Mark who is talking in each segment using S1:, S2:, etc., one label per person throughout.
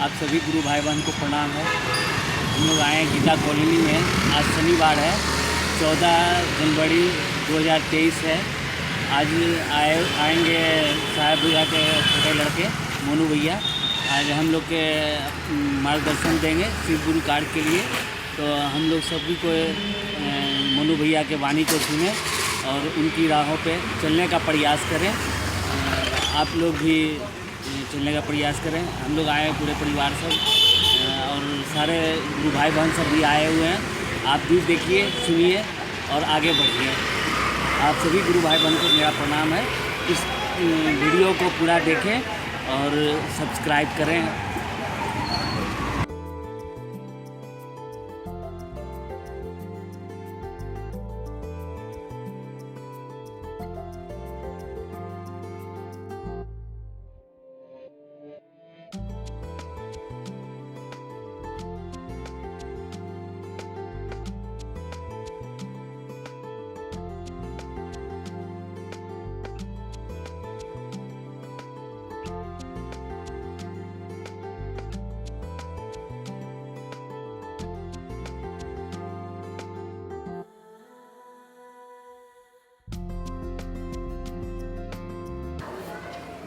S1: आप सभी गुरु भाई बहन को प्रणाम है। हम लोग आए हैं गीता कॉलोनी में। आज शनिवार है, 14 जनवरी 2023 है। आज आएंगे साहब भैया के छोटे लड़के मोनू भैया। आज हम लोग के मार्गदर्शन देंगे शिव गुरु कार्य के लिए। तो हम लोग सभी को मोनू भैया के वाणी को सुने और उनकी राहों पे चलने का प्रयास करें। आप लोग भी चलने का प्रयास करें। हम लोग आए हैं पूरे परिवार सब और सारे गुरु भाई बहन सब भी आए हुए हैं। आप भी देखिए, सुनिए और आगे बढ़िए। आप सभी गुरु भाई बहन को मेरा प्रणाम है। इस वीडियो को पूरा देखें और सब्सक्राइब करें।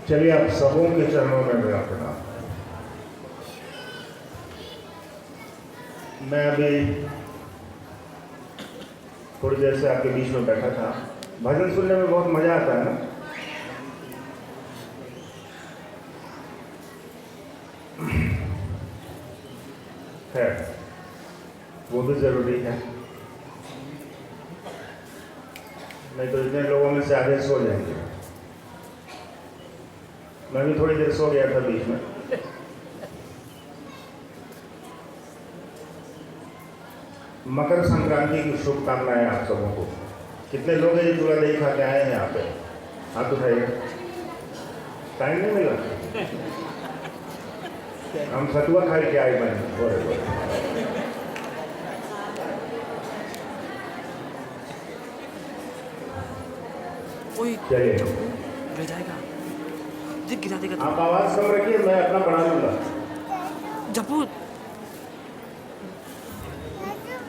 S2: चलिए, आप सबों के चरणों में मेरा प्रणाम। मैं अभी थोड़ी देर से आपके बीच में बैठा था। भजन सुनने में बहुत मजा आता है ना। है, वो भी जरूरी है, नहीं तो इतने लोगों में से आधे सो जाएंगे। मैं भी थोड़ी देर सो गया था बीच में। मकर संक्रांति की शुभकामनाएं आप सबों को। कितने लोग हैं जो चूड़ा दही खा के आए हैं यहाँ पे? हाथ उठाइए। टाइम नहीं मिला, हम सतुआ खा के आए बने। चलिए,
S1: गिरा देगा।
S2: आप आवाज कम रखिए, मैं अपना बढ़ा लूंगा।
S1: जपूत।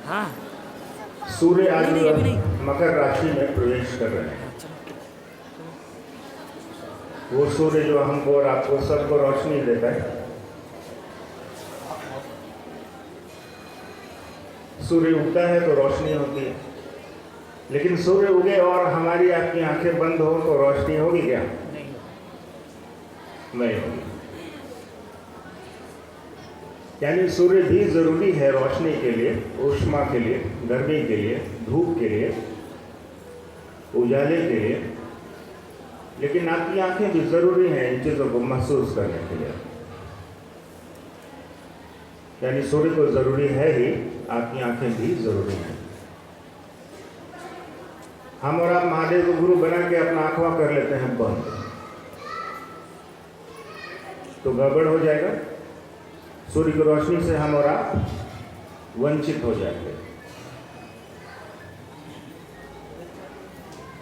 S1: हाँ,
S2: सूर्य आज
S1: नहीं।
S2: मकर राशि में प्रवेश कर रहे हैं। वो सूर्य जो हमको और आपको सबको रोशनी देता है। सूर्य उगता है तो रोशनी होती है, लेकिन सूर्य उगे और हमारी आपकी आंखें बंद हो तो रोशनी होगी क्या? नहीं होगी। यानी सूर्य भी जरूरी है रोशनी के लिए, ऊष्मा के लिए, गर्मी के लिए, धूप के लिए, उजाले के लिए, लेकिन आपकी आंखें भी जरूरी हैं इन चीजों को महसूस करने के लिए। यानी सूर्य को जरूरी है ही, आपकी आंखें भी जरूरी हैं। हम और आप महादेव को गुरु बना के अपना आंखवा कर लेते हैं बंद, तो गड़बड़ हो जाएगा। सूर्य की रोशनी से हम और आप वंचित हो जाएंगे।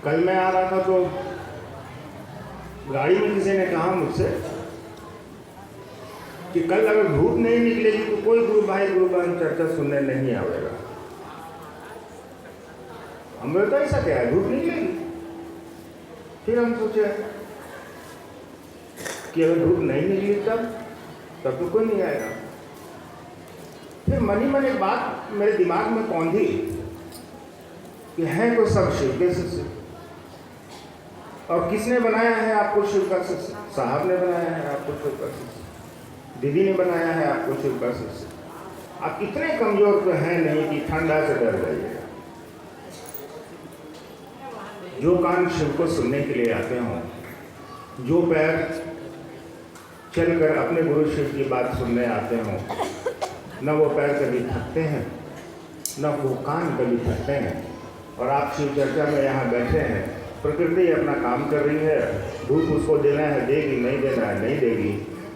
S2: कल मैं आ रहा था तो गाड़ी में किसी ने कहा मुझसे कि कल अगर धूप नहीं निकलेगी तो कोई गुरु भाई गुरु बहन चर्चा सुनने नहीं आवेगा। हम बोलते ऐसा क्या है, धूप निकलेगी? फिर हम सोचे कि अगर धूप नहीं निकली तब तो कोई नहीं आएगा। फिर मनी मन एक बात मेरे दिमाग में पौंधी कि है तो सब शिव के शिष्य, और किसने बनाया है आपको शिव का शिष्य? साहब ने बनाया है आपको शिव का शिष्य, दीदी ने बनाया है आपको शिव का शिष्य। आप इतने कमजोर तो हैं नहीं कि ठंडा से डर जाइएगा। जो कान शिव को सुनने के लिए आते हों, जो पैर चलकर अपने गुरु शिव की बात सुनने आते हों, न वो पैर कभी थकते हैं, न वो कान कभी थकते हैं। और आप शिव चर्चा में यहाँ बैठे हैं, प्रकृति अपना काम कर रही है, धूप उसको देना है देगी, नहीं देना है नहीं देगी,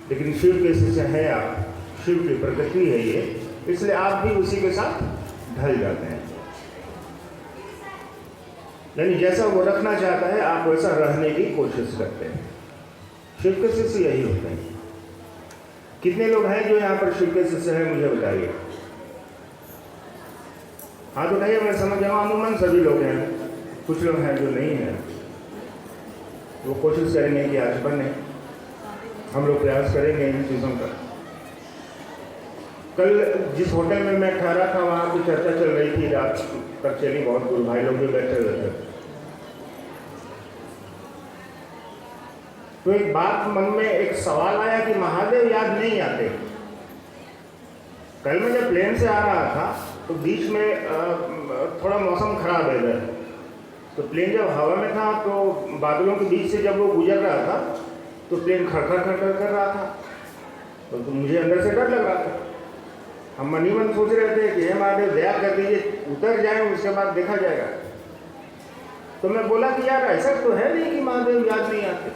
S2: लेकिन शिव के शिष्य है आप, शिव की प्रकृति है ये, इसलिए आप भी उसी के साथ ढल जाते हैं। यानी जैसा वो रखना चाहता है आप वैसा रहने की कोशिश करते हैं। शिव के शिष्य यही होते हैं। कितने लोग हैं जो यहाँ पर शिव के शिष्य हैं, मुझे बताइए। हाँ तो कहिए, मैं समझ जाऊँ अमूमन सभी लोग हैं, कुछ लोग हैं जो नहीं हैं। वो कोशिश करेंगे कि आज बने, हम लोग प्रयास करेंगे इन चीज़ों का। कल जिस होटल में मैं ठहरा था वहाँ की चर्चा चल रही थी, रात तक चली, बहुत गुरु भाई लोग भी बैठे हुए थे। तो एक बात मन में एक सवाल आया कि महादेव याद नहीं आते। कल मैं जब प्लेन से आ रहा था तो बीच में थोड़ा मौसम खराब है इधर, तो प्लेन जब हवा में था तो बादलों के बीच से जब वो गुजर रहा था तो प्लेन खड़खड़ खड़खड़ कर रहा था, तो मुझे अंदर से डर लग रहा था। हम मन ही मन सोच रहे थे कि हे महादेव दया कर दीजिए, उतर जाए, उसके बाद देखा जाएगा। तो मैं बोला कि यार ऐसा तो है नहीं कि महादेव याद नहीं आते।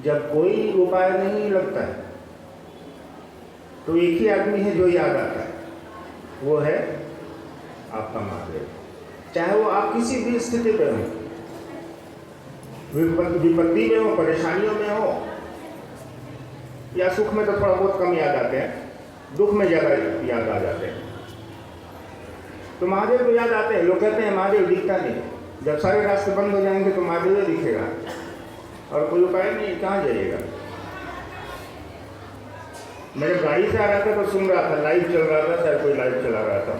S2: जब कोई उपाय नहीं लगता है तो एक ही आदमी है जो याद आता है, वो है आपका महादेव। चाहे वो आप किसी भी स्थिति पे हो, विपत्ति में हो, परेशानियों में हो, या सुख में तो थोड़ा बहुत कम याद आते हैं, दुख में ज़्यादा याद आ जाते हैं। तो महादेव को याद आते हैं। लोग कहते हैं महादेव दिखता नहीं, जब सारे रास्ते बंद हो जाएंगे तो महादेव ही दिखेगा और कोई उपाय नहीं, कहाँ जाइएगा। मेरे गाड़ी से आ रहा था तो सुन रहा था, लाइव चल रहा था, शायद कोई लाइव चला रहा था,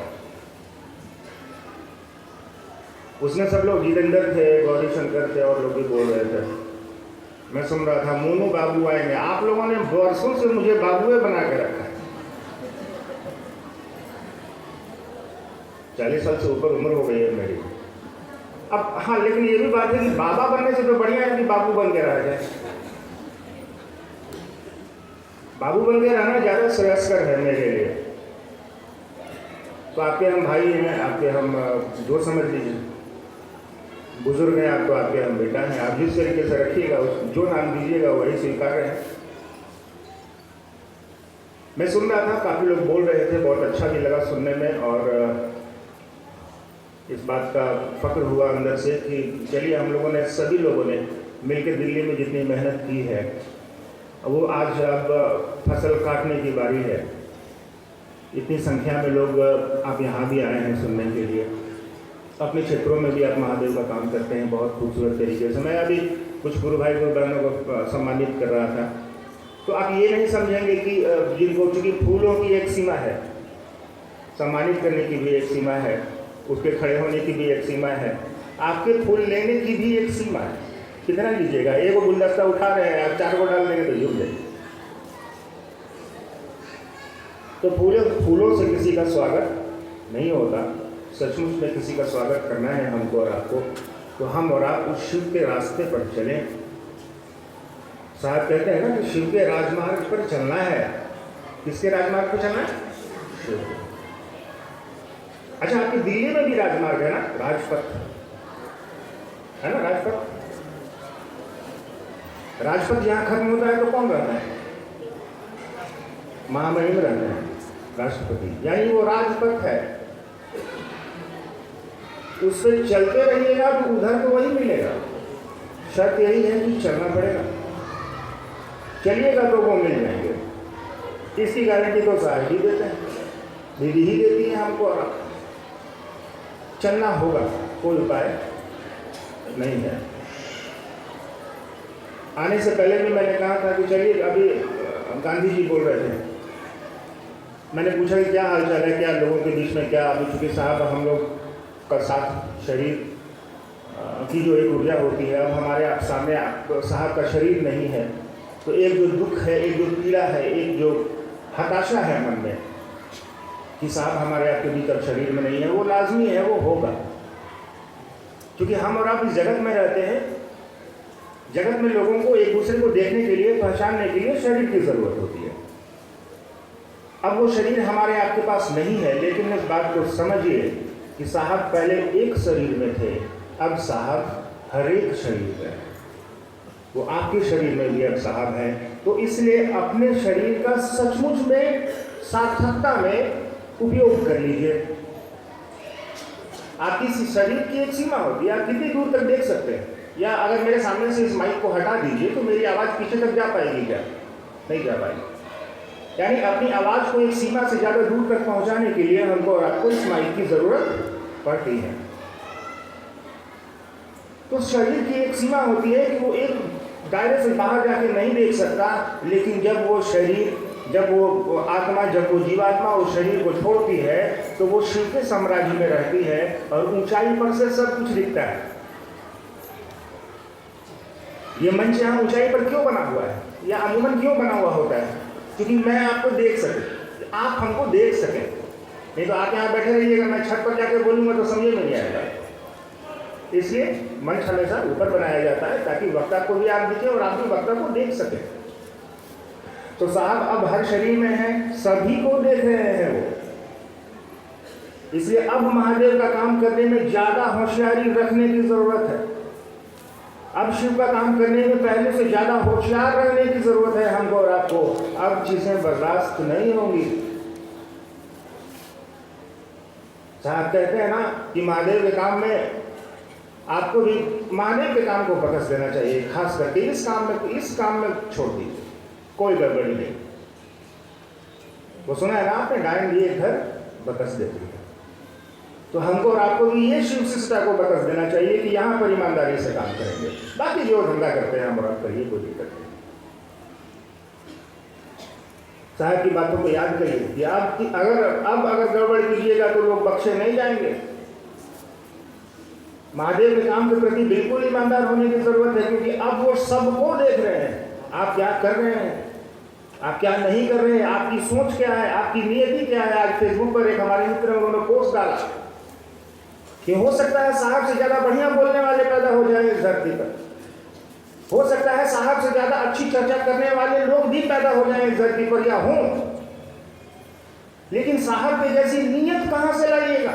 S2: उसमें सब लोग जितेंद्र थे, गौरी शंकर थे और लोग भी बोल रहे थे। मैं सुन रहा था मोनू बाबू आएंगे। आप लोगों ने वर्षों से मुझे बाबुए बना के रखा है, 40 साल से ऊपर उम्र हो गई है मेरी अब। हाँ, लेकिन ये भी बात है कि बाबा बनने से तो बढ़िया है कि बाबू बन के रह जाए। बाबू बन के रहना ज़्यादा श्रेयस्कर है मेरे लिए। तो आपके हम भाई हैं, आपके हम जो समझ लीजिए, बुजुर्ग हैं आप, तो आपके हम बेटा हैं। आप जिस तरीके से रखिएगा, जो नाम दीजिएगा वही स्वीकार है। मैं सुन रहा था, काफ़ी लोग बोल रहे थे, बहुत अच्छा भी लगा सुनने में, और इस बात का फक्र हुआ अंदर से कि चलिए हम लोगों ने, सभी लोगों ने मिलकर दिल्ली में जितनी मेहनत की है, वो आज अब फसल काटने की बारी है। इतनी संख्या में लोग आप यहाँ भी आए हैं सुनने के लिए। अपने क्षेत्रों में भी आप महादेव का काम करते हैं बहुत खूबसूरत तरीके से। मैं अभी कुछ गुरु भाई गुरु बहनों को सम्मानित कर रहा था, तो आप ये नहीं समझेंगे कि जिनको, चूँकि फूलों की एक सीमा है, सम्मानित करने की भी एक सीमा है, उसके खड़े होने की भी एक सीमा है, आपके फूल लेने की भी एक सीमा है। कितना लीजिएगा? एक गुलदस्ता उठा रहे हैं आप, 4 को डाल देंगे तो झुक जाए। तो फूलों से किसी का स्वागत नहीं होता। सचमुच में किसी का स्वागत करना है हमको और आपको, तो हम और आप उस शिव के रास्ते पर चलें। साहब कहते हैं ना कि शिव के राजमार्ग पर चलना है। किसके राजमार्ग पर चलना है? शिव के। अच्छा, आपकी दिल्ली में भी राजमार्ग है ना, राजपथ है ना, राजपथ। राजपथ जहाँ खत्म होता है तो कौन रहता है? महामहिम रहते हैं, राष्ट्रपति, यानी वो राजपथ है। उससे चलते रहिएगा तो उधर तो वही मिलेगा। शर्त यही है कि चलना पड़ेगा, चलिएगा तो वो मिल जाएंगे। इसकी गारंटी तो साहब ही देते हैं, दीदी ही देती है हमको। और चलना होगा, कोई उपाय नहीं है। आने से पहले भी मैंने कहा था कि चलिए, अभी गांधी जी बोल रहे थे, मैंने पूछा कि क्या हालचाल है, क्या लोगों के बीच में क्या। अभी चूँकि साहब हम लोग का साथ शरीर की जो एक ऊर्जा होती है, अब हमारे आप सामने साहब का शरीर नहीं है, तो एक जो दुख है, एक जो पीड़ा है, एक जो हताशा है मन में कि साहब हमारे आपके भीतर शरीर में नहीं है, वो लाजमी है, वो होगा। क्योंकि हम और आप इस जगत में रहते हैं। जगत में लोगों को एक दूसरे को देखने के लिए, पहचानने के लिए शरीर की ज़रूरत होती है। अब वो शरीर हमारे आपके पास नहीं है, लेकिन इस बात को समझिए कि साहब पहले एक शरीर में थे, अब साहब हर एक शरीर में है। वो आपके शरीर में भी अब साहब हैं। तो इसलिए अपने शरीर का सचमुच में सार्थकता में उपयोग कर लीजिए। आपकी शरीर की एक सीमा होती है, आप कितनी दूर तक देख सकते हैं। या अगर मेरे सामने से इस माइक को हटा दीजिए तो मेरी आवाज़ पीछे तक जा पाएगी क्या? नहीं जा पाएगी। यानी अपनी आवाज़ को एक सीमा से ज़्यादा दूर तक पहुंचाने के लिए हमको और आपको इस माइक की ज़रूरत पड़ती है। तो शरीर की एक सीमा होती है कि वो एक दायरे से बाहर जाके नहीं देख सकता, लेकिन जब वो शरीर, जब वो आत्मा, जब वो जीवात्मा उस शरीर को छोड़ती है तो वो शिव के साम्राज्य में रहती है और ऊंचाई पर से सब कुछ दिखता है। ये मंच यहाँ ऊंचाई पर क्यों बना हुआ है, या अमूमन क्यों बना हुआ होता है? क्योंकि मैं आपको देख सके, आप हमको देख सके। नहीं तो आप यहाँ बैठे रहिएगा, मैं छत पर जाकर बोलूँगा तो समझ में नहीं आएगा। इसलिए मंच हमेशा ऊपर बनाया जाता है ताकि वक्ता को भी आप दिखे और आप भी वक्ता को देख सके। तो साहब अब हर शरीर में है, सभी को देख रहे हैं वो। इसलिए अब महादेव का काम करने में ज़्यादा होशियारी रखने की ज़रूरत है। अब शिव का काम करने में पहले से ज़्यादा होशियार रहने की ज़रूरत है हमको और आपको। अब चीज़ें बर्दाश्त नहीं होंगी। साहब कहते हैं ना कि महादेव के काम में आपको भी महादेव के काम को बकस देना चाहिए, खास करके इस काम में छोड़ दीजिए, कोई गड़बड़ी नहीं। वो सुना है ना आपने, डायन भी एक घर बकस देती है। तो हमको और आपको भी ये शिव शिष्टता को बकस देना चाहिए कि यहाँ पर ईमानदारी से काम करेंगे। बाकी जो धंधा करते हैं हम और आप करिए, कोई दिक्कत नहीं। साहब की बातों को याद करिए कि आपकी अगर गड़बड़ कीजिएगा तो लोग बख्शे नहीं जाएंगे। महादेव के काम के प्रति बिल्कुल ईमानदार होने की जरूरत है, क्योंकि अब वो सबको देख रहे हैं। आप क्या कर रहे हैं, आप क्या नहीं कर रहे हैं, आपकी सोच क्या है, आपकी नियति क्या है। आज फेसबुक पर एक हमारे मित्र उन्होंने पोस्ट डाला कि हो सकता है साहब से ज्यादा बढ़िया बोलने वाले पैदा हो जाए इस धरती पर। हो सकता है साहब से ज्यादा अच्छी चर्चा करने वाले लोग भी पैदा हो जाए इस धरती पर, या हों, लेकिन साहब के जैसी नीयत कहां से लाइएगा?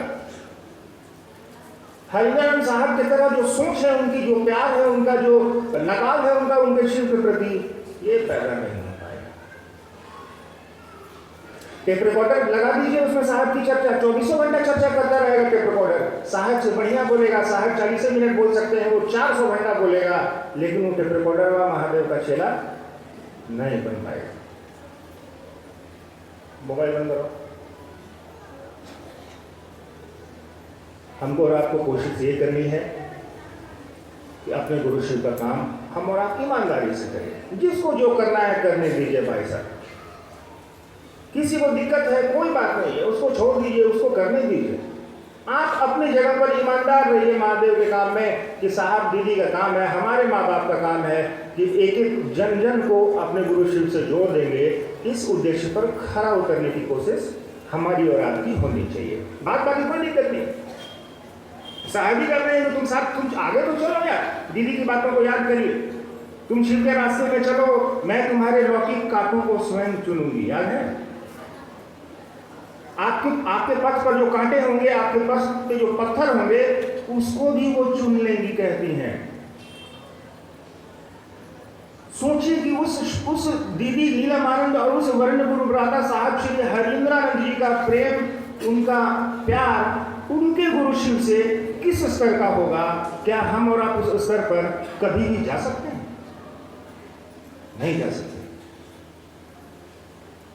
S2: हरिनारायण साहब की तरह जो सोच है उनकी, जो प्यार है उनका, जो लगाव है उनका उनके शिव के प्रति, ये पैदा नहीं हो पाएगा। टेप रिकॉर्डर लगा दीजिए, उसमें साहब की चर्चा 24 घंटा चर्चा करता रहेगा। टेप रिकॉर्डर साहब से बढ़िया बोलेगा, साहब 40 मिनट बोल सकते हैं, वो 400 घंटा बोलेगा, लेकिन वो टेप रिकॉर्डर वाला महादेव का चेला नहीं बन पाएगा। मोबाइल बंद करो। हमको और आपको कोशिश ये करनी है कि अपने गुरु शिव का काम हम और आप ईमानदारी से करें। जिसको जो करना है करने दीजिए भाई साहब। किसी को दिक्कत है कोई बात नहीं है, उसको छोड़ दीजिए, उसको करने दीजिए। आप अपनी जगह पर ईमानदार रहिए महादेव के काम में कि साहब दीदी का काम है, हमारे माँ बाप का काम है कि एक एक जन जन को अपने गुरु शिव से जोड़ देंगे। इस उद्देश्य पर खरा उतरने की कोशिश हमारी और आपकी होनी चाहिए। बात बाकी कोई दिक्कत नहीं, साहब ही कर रहे हैं तो तुम आगे तो चलो यार, दीदी की बातों को याद करिए। तुम शिव के रास्ते में चलो, मैं तुम्हारे लौकिक कांटों को स्वयं चुनूंगी। याद है? आपके पथ पर जो कांटे होंगे, आपके पथ पे जो पत्थर होंगे, उसको भी वो चुन लेंगी कहती हैं। सोचिए कि उस दीदी नीलम और उस वर्ण गुरु ब्राता साहब श्री हरिंद्रानंद जी का प्रेम, उनका प्यार उनके गुरु शिव से किस स्तर का होगा? क्या हम और आप उस स्तर पर कभी भी जा सकते हैं? नहीं जा सकते।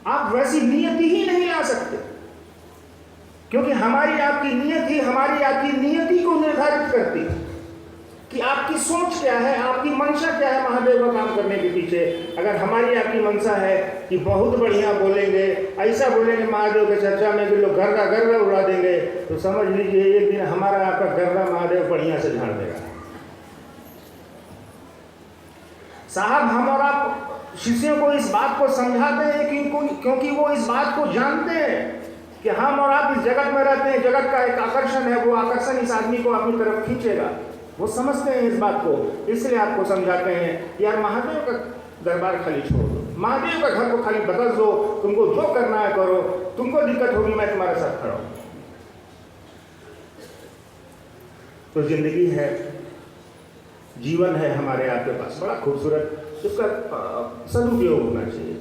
S2: आप वैसी नियति ही नहीं ला सकते, क्योंकि हमारी आपकी नियति को निर्धारित करती है कि आपकी सोच क्या है, आपकी मंशा क्या है महादेव का काम करने के पीछे। अगर हमारी आपकी मंशा है कि बहुत बढ़िया बोलेंगे, ऐसा बोलेंगे महादेव के चर्चा में कि लोग गर्दा उड़ा देंगे, तो समझ लीजिए एक दिन हमारा आपका गर्दा महादेव बढ़िया से झाड़ देगा। साहब हम और आप शिष्यों को इस बात को समझाते हैं क्योंकि वो इस बात को जानते हैं कि हम और आप इस जगत में रहते हैं, जगत का एक आकर्षण है, वो आकर्षण इस आदमी को अपनी तरफ खींचेगा। वो समझते हैं इस बात को, इसलिए आपको समझाते हैं यार महादेव का दरबार खाली छोड़ दो, महादेव का घर को खाली बदल दो, तुमको जो करना है करो, तुमको दिक्कत होगी मैं तुम्हारे साथ खड़ा हूं। तो जिंदगी है, जीवन है हमारे आपके पास बड़ा खूबसूरत, इसका सदुपयोग होना चाहिए,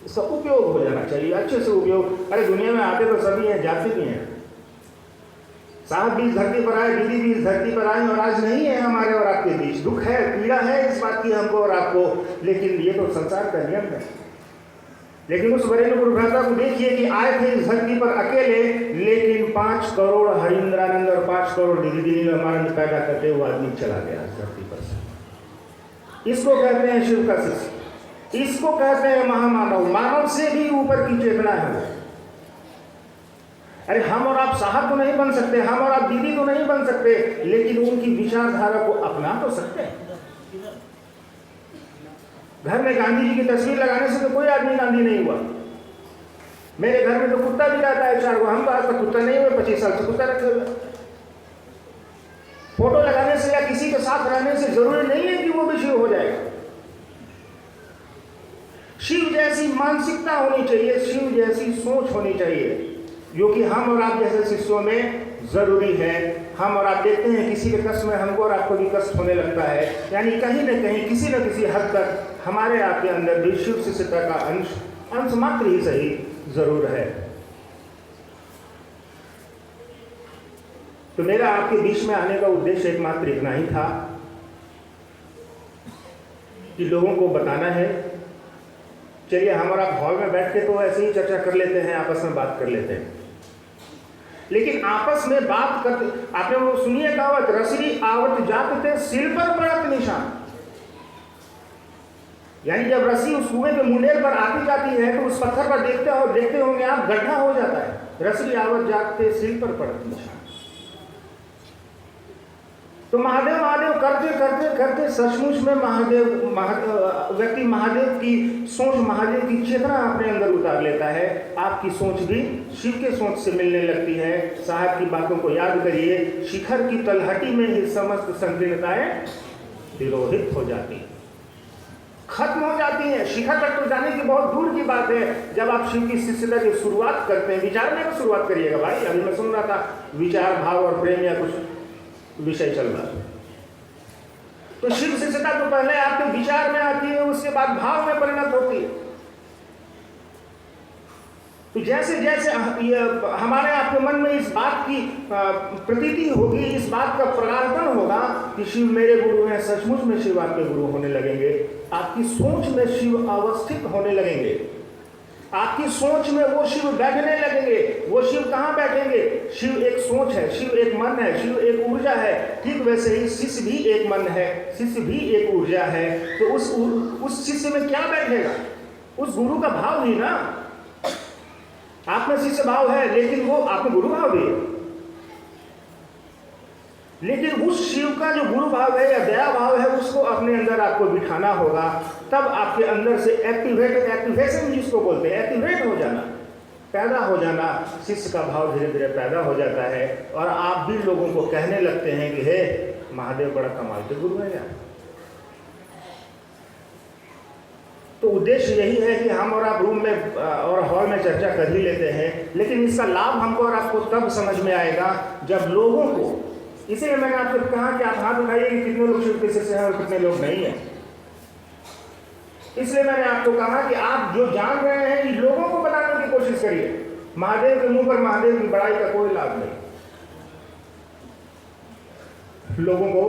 S2: इसका उपयोग हो जाना चाहिए, अच्छे से उपयोग। अरे दुनिया में आते तो सभी हैं, जाते भी हैं। साहब भी इस धरती पर आए, दीदी भी इस धरती पर आए, और आज नहीं है हमारे और आपके बीच। दुख है, पीड़ा है इस बात की हमको और आपको, लेकिन ये तो संसार का नियम है। लेकिन उस वरेण्य गुरु भ्राता को देखिए कि आए थे इस धरती पर अकेले, लेकिन 5 करोड़ हरिंद्रानंद और 5 करोड़ दीनदयाल पैदा करते हुए आदमी चला गया इस धरती पर से। इसको कहते हैं शिव का शिष्य, इसको कहते हैं महामानव। मानव से भी ऊपर की चेतना है वो। अरे हम और आप साहब तो नहीं बन सकते, हम और आप दीदी तो नहीं बन सकते, लेकिन उनकी विचारधारा को अपना तो सकते हैं। घर में गांधी जी की तस्वीर लगाने से तो कोई आदमी गांधी नहीं हुआ। मेरे घर में तो कुत्ता भी रहता है 4 गो, हम तो आज तक कुत्ता नहीं हुए, 25 साल से कुत्ता रखे हुए। फोटो लगाने से या किसी के साथ रहने से जरूरी नहीं है कि वो भी शिव हो जाएगा। शिव जैसी मानसिकता होनी चाहिए, शिव जैसी सोच होनी चाहिए, जो कि हम और आप जैसे शिष्यों में जरूरी है। हम और आप देखते हैं किसी के कष्ट में हमको और आपको भी कष्ट होने लगता है, यानी कहीं न कहीं किसी न किसी हद तक हमारे आपके अंदर भी शिव शिष्यता का अंश मात्र ही सही जरूर है। तो मेरा आपके बीच में आने का उद्देश्य एकमात्र इतना ही था कि लोगों को बताना है। चलिए हम और आप हॉल में बैठ के तो ऐसे ही चर्चा कर लेते हैं, आपस में बात कर लेते हैं, लेकिन आपस में बात करते, आपने वो सुनिए कहावत, रसरी आवत जाते थे सिल पर पड़त निशान। यानी जब रस्सी उस कुएं के मुंडेर पर आती जाती है तो उस पत्थर पर देखते होंगे आप, गड्ढा हो जाता है। रसरी आवत जाते सिल पर पड़त निशान। तो महादेव महादेव करते करते करते सचमुच में व्यक्ति महादेव की सोच, महादेव की चेतना अपने अंदर उतार लेता है। आपकी सोच भी शिव के सोच से मिलने लगती है। साहब की बातों को याद करिए, शिखर की तलहटी में ही समस्त संकीर्णताएं तिरोहित हो जाती, खत्म हो जाती हैं। शिखर तक तो जाने की बहुत दूर की बात है। जब आप शिव की शिष्यता की शुरुआत करते हैं, विचारने की शुरुआत करिएगा भाई। अभी मैं सुन रहा था विचार, भाव और प्रेम या कुछ विषय चल रहा है। तो शिव शिष्यता तो पहले आपके विचार में आती है, उसके बाद भाव में परिणत होती है। तो जैसे जैसे हमारे आपके मन में इस बात की प्रतीति होगी, इस बात का प्रगाढ़पन होगा कि शिव मेरे गुरु हैं, सचमुच में शिव आपके गुरु होने लगेंगे। आपकी सोच में शिव अवस्थित होने लगेंगे, आपकी सोच में वो शिव बैठने लगेंगे। वो शिव कहाँ बैठेंगे? शिव एक सोच है, शिव एक मन है, शिव एक ऊर्जा है। ठीक वैसे ही शिष्य भी एक मन है, शिष्य भी एक ऊर्जा है। तो उस शिष्य में क्या बैठेगा? उस गुरु का भाव ही ना। आप में शिष्य भाव है, लेकिन वो आपके गुरु भाव भी है। लेकिन उस शिव का जो गुरु भाव है या दया भाव है, उसको अपने अंदर आपको बिठाना होगा। तब आपके अंदर से एक्टिवेशन जिसको बोलते हैं, एक्टिवेट हो जाना, पैदा हो जाना, शिष्य का भाव धीरे धीरे पैदा हो जाता है। और आप भी लोगों को कहने लगते हैं कि हे महादेव बड़ा कमाल के गुरु है यार। तो उद्देश्य यही है कि हम और आप रूम में और हॉल में चर्चा कर ही लेते हैं, लेकिन इसका लाभ हमको और आपको तब समझ में आएगा जब लोगों को, इसीलिए मैंने आपसे कहा कि आप हाथ उठाइए कि कितने लोग शिव के शिष्य हैं और कितने लोग नहीं हैं। इसलिए मैंने आपको कहा कि आप जो जान रहे हैं इन लोगों को बताने की कोशिश करिए। महादेव के मुंह पर महादेव की बड़ाई का कोई लाभ नहीं। लोगों को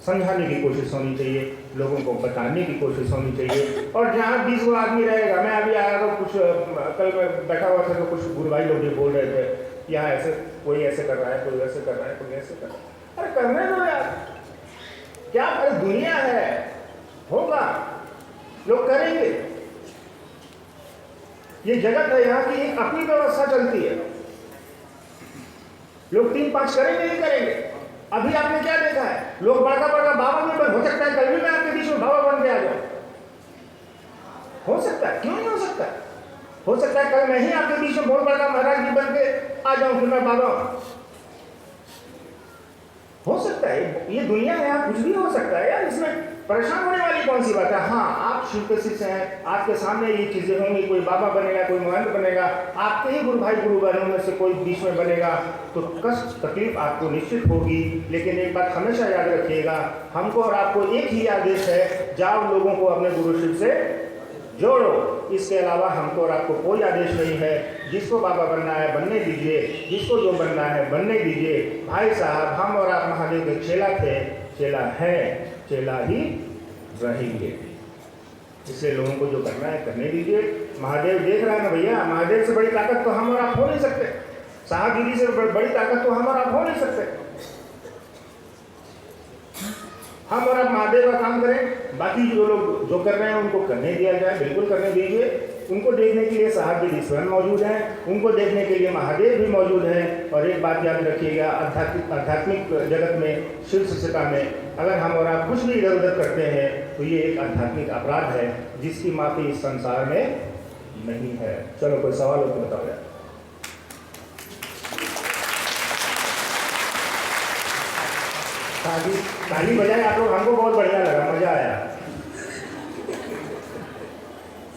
S2: समझाने की कोशिश होनी चाहिए, लोगों को बताने की कोशिश होनी चाहिए। और जहाँ 20 आदमी रहेगा, मैं अभी आया तो कुछ कल मैं बैठा हुआ था तो कुछ गुरु भाई लोग भी बोल रहे थे, यहाँ ऐसे कोई ऐसे कर रहा है, कोई वैसे कर रहा है, कोई ऐसे कर रहा है। अरे करने दो यार, क्या अरे दुनिया है, होगा, लोग करेंगे। ये जगत है, यहाँ की एक अपनी व्यवस्था चलती है। लोग 3-5 करेंगे ही करेंगे। अभी आपने क्या देखा है, लोग बड़का बड़का बाबा भी हो सकता है, कल भी मैं आपके बीच में बाबा बन के आ जाऊं, हो सकता है, क्यों नहीं हो सकता? हो सकता है कल मैं ही आपके बीच में बहुत बड़ा महाराज जी बन के आ जाऊं कि मैं बाबा। हो सकता है, ये दुनिया है, यहाँ कुछ भी हो सकता है यार। इसमें परेशान होने वाली कौन सी बात है? हाँ, आप शिव के शिष्य हैं, आपके सामने ये चीजें होंगी, कोई बाबा बनेगा, कोई महंत बनेगा, आपके ही गुरु भाई गुरु बहनों में से कोई बीच में बनेगा, तो कष्ट तकलीफ आपको निश्चित होगी। लेकिन एक बात हमेशा याद रखिएगा, हमको और आपको एक ही आदेश है, जाओ लोगों को अपने गुरु शिव से जोड़ो। इसके अलावा हमको और आपको कोई आदेश नहीं है। जिसको बाबा बनना है बनने दीजिए, जिसको जो बनना है बनने दीजिए। भाई साहब, हम और आप महादेव के चेला थे, चेला है, चेला ही रहेंगे। इसलिए लोगों को जो करना है करने दीजिए। महादेव देख रहा है ना भैया, महादेव से बड़ी ताकत तो हम और आप हो नहीं सकते, शाहगिरी से बड़ी ताकत तो हम और आप हो नहीं सकते। हम और आप महादेव का काम करें, बाकी जो लोग जो कर रहे हैं उनको करने दिया जाए, बिल्कुल करने दीजिए। उनको देखने के लिए शाहगिरी स्वयं मौजूद हैं, उनको देखने के लिए महादेव भी मौजूद हैं। और एक बात याद रखिएगा, आध्यात्मिक जगत में, शिव शिष्यता में अगर हम और आप कुछ भी इधर उधर करते हैं तो ये एक आध्यात्मिक अपराध है जिसकी माफी इस संसार में नहीं है। चलो कोई सवाल हो तो बताओ यार। ताली बजाए आप लोग, हमको बहुत बढ़िया लगा, मजा आया।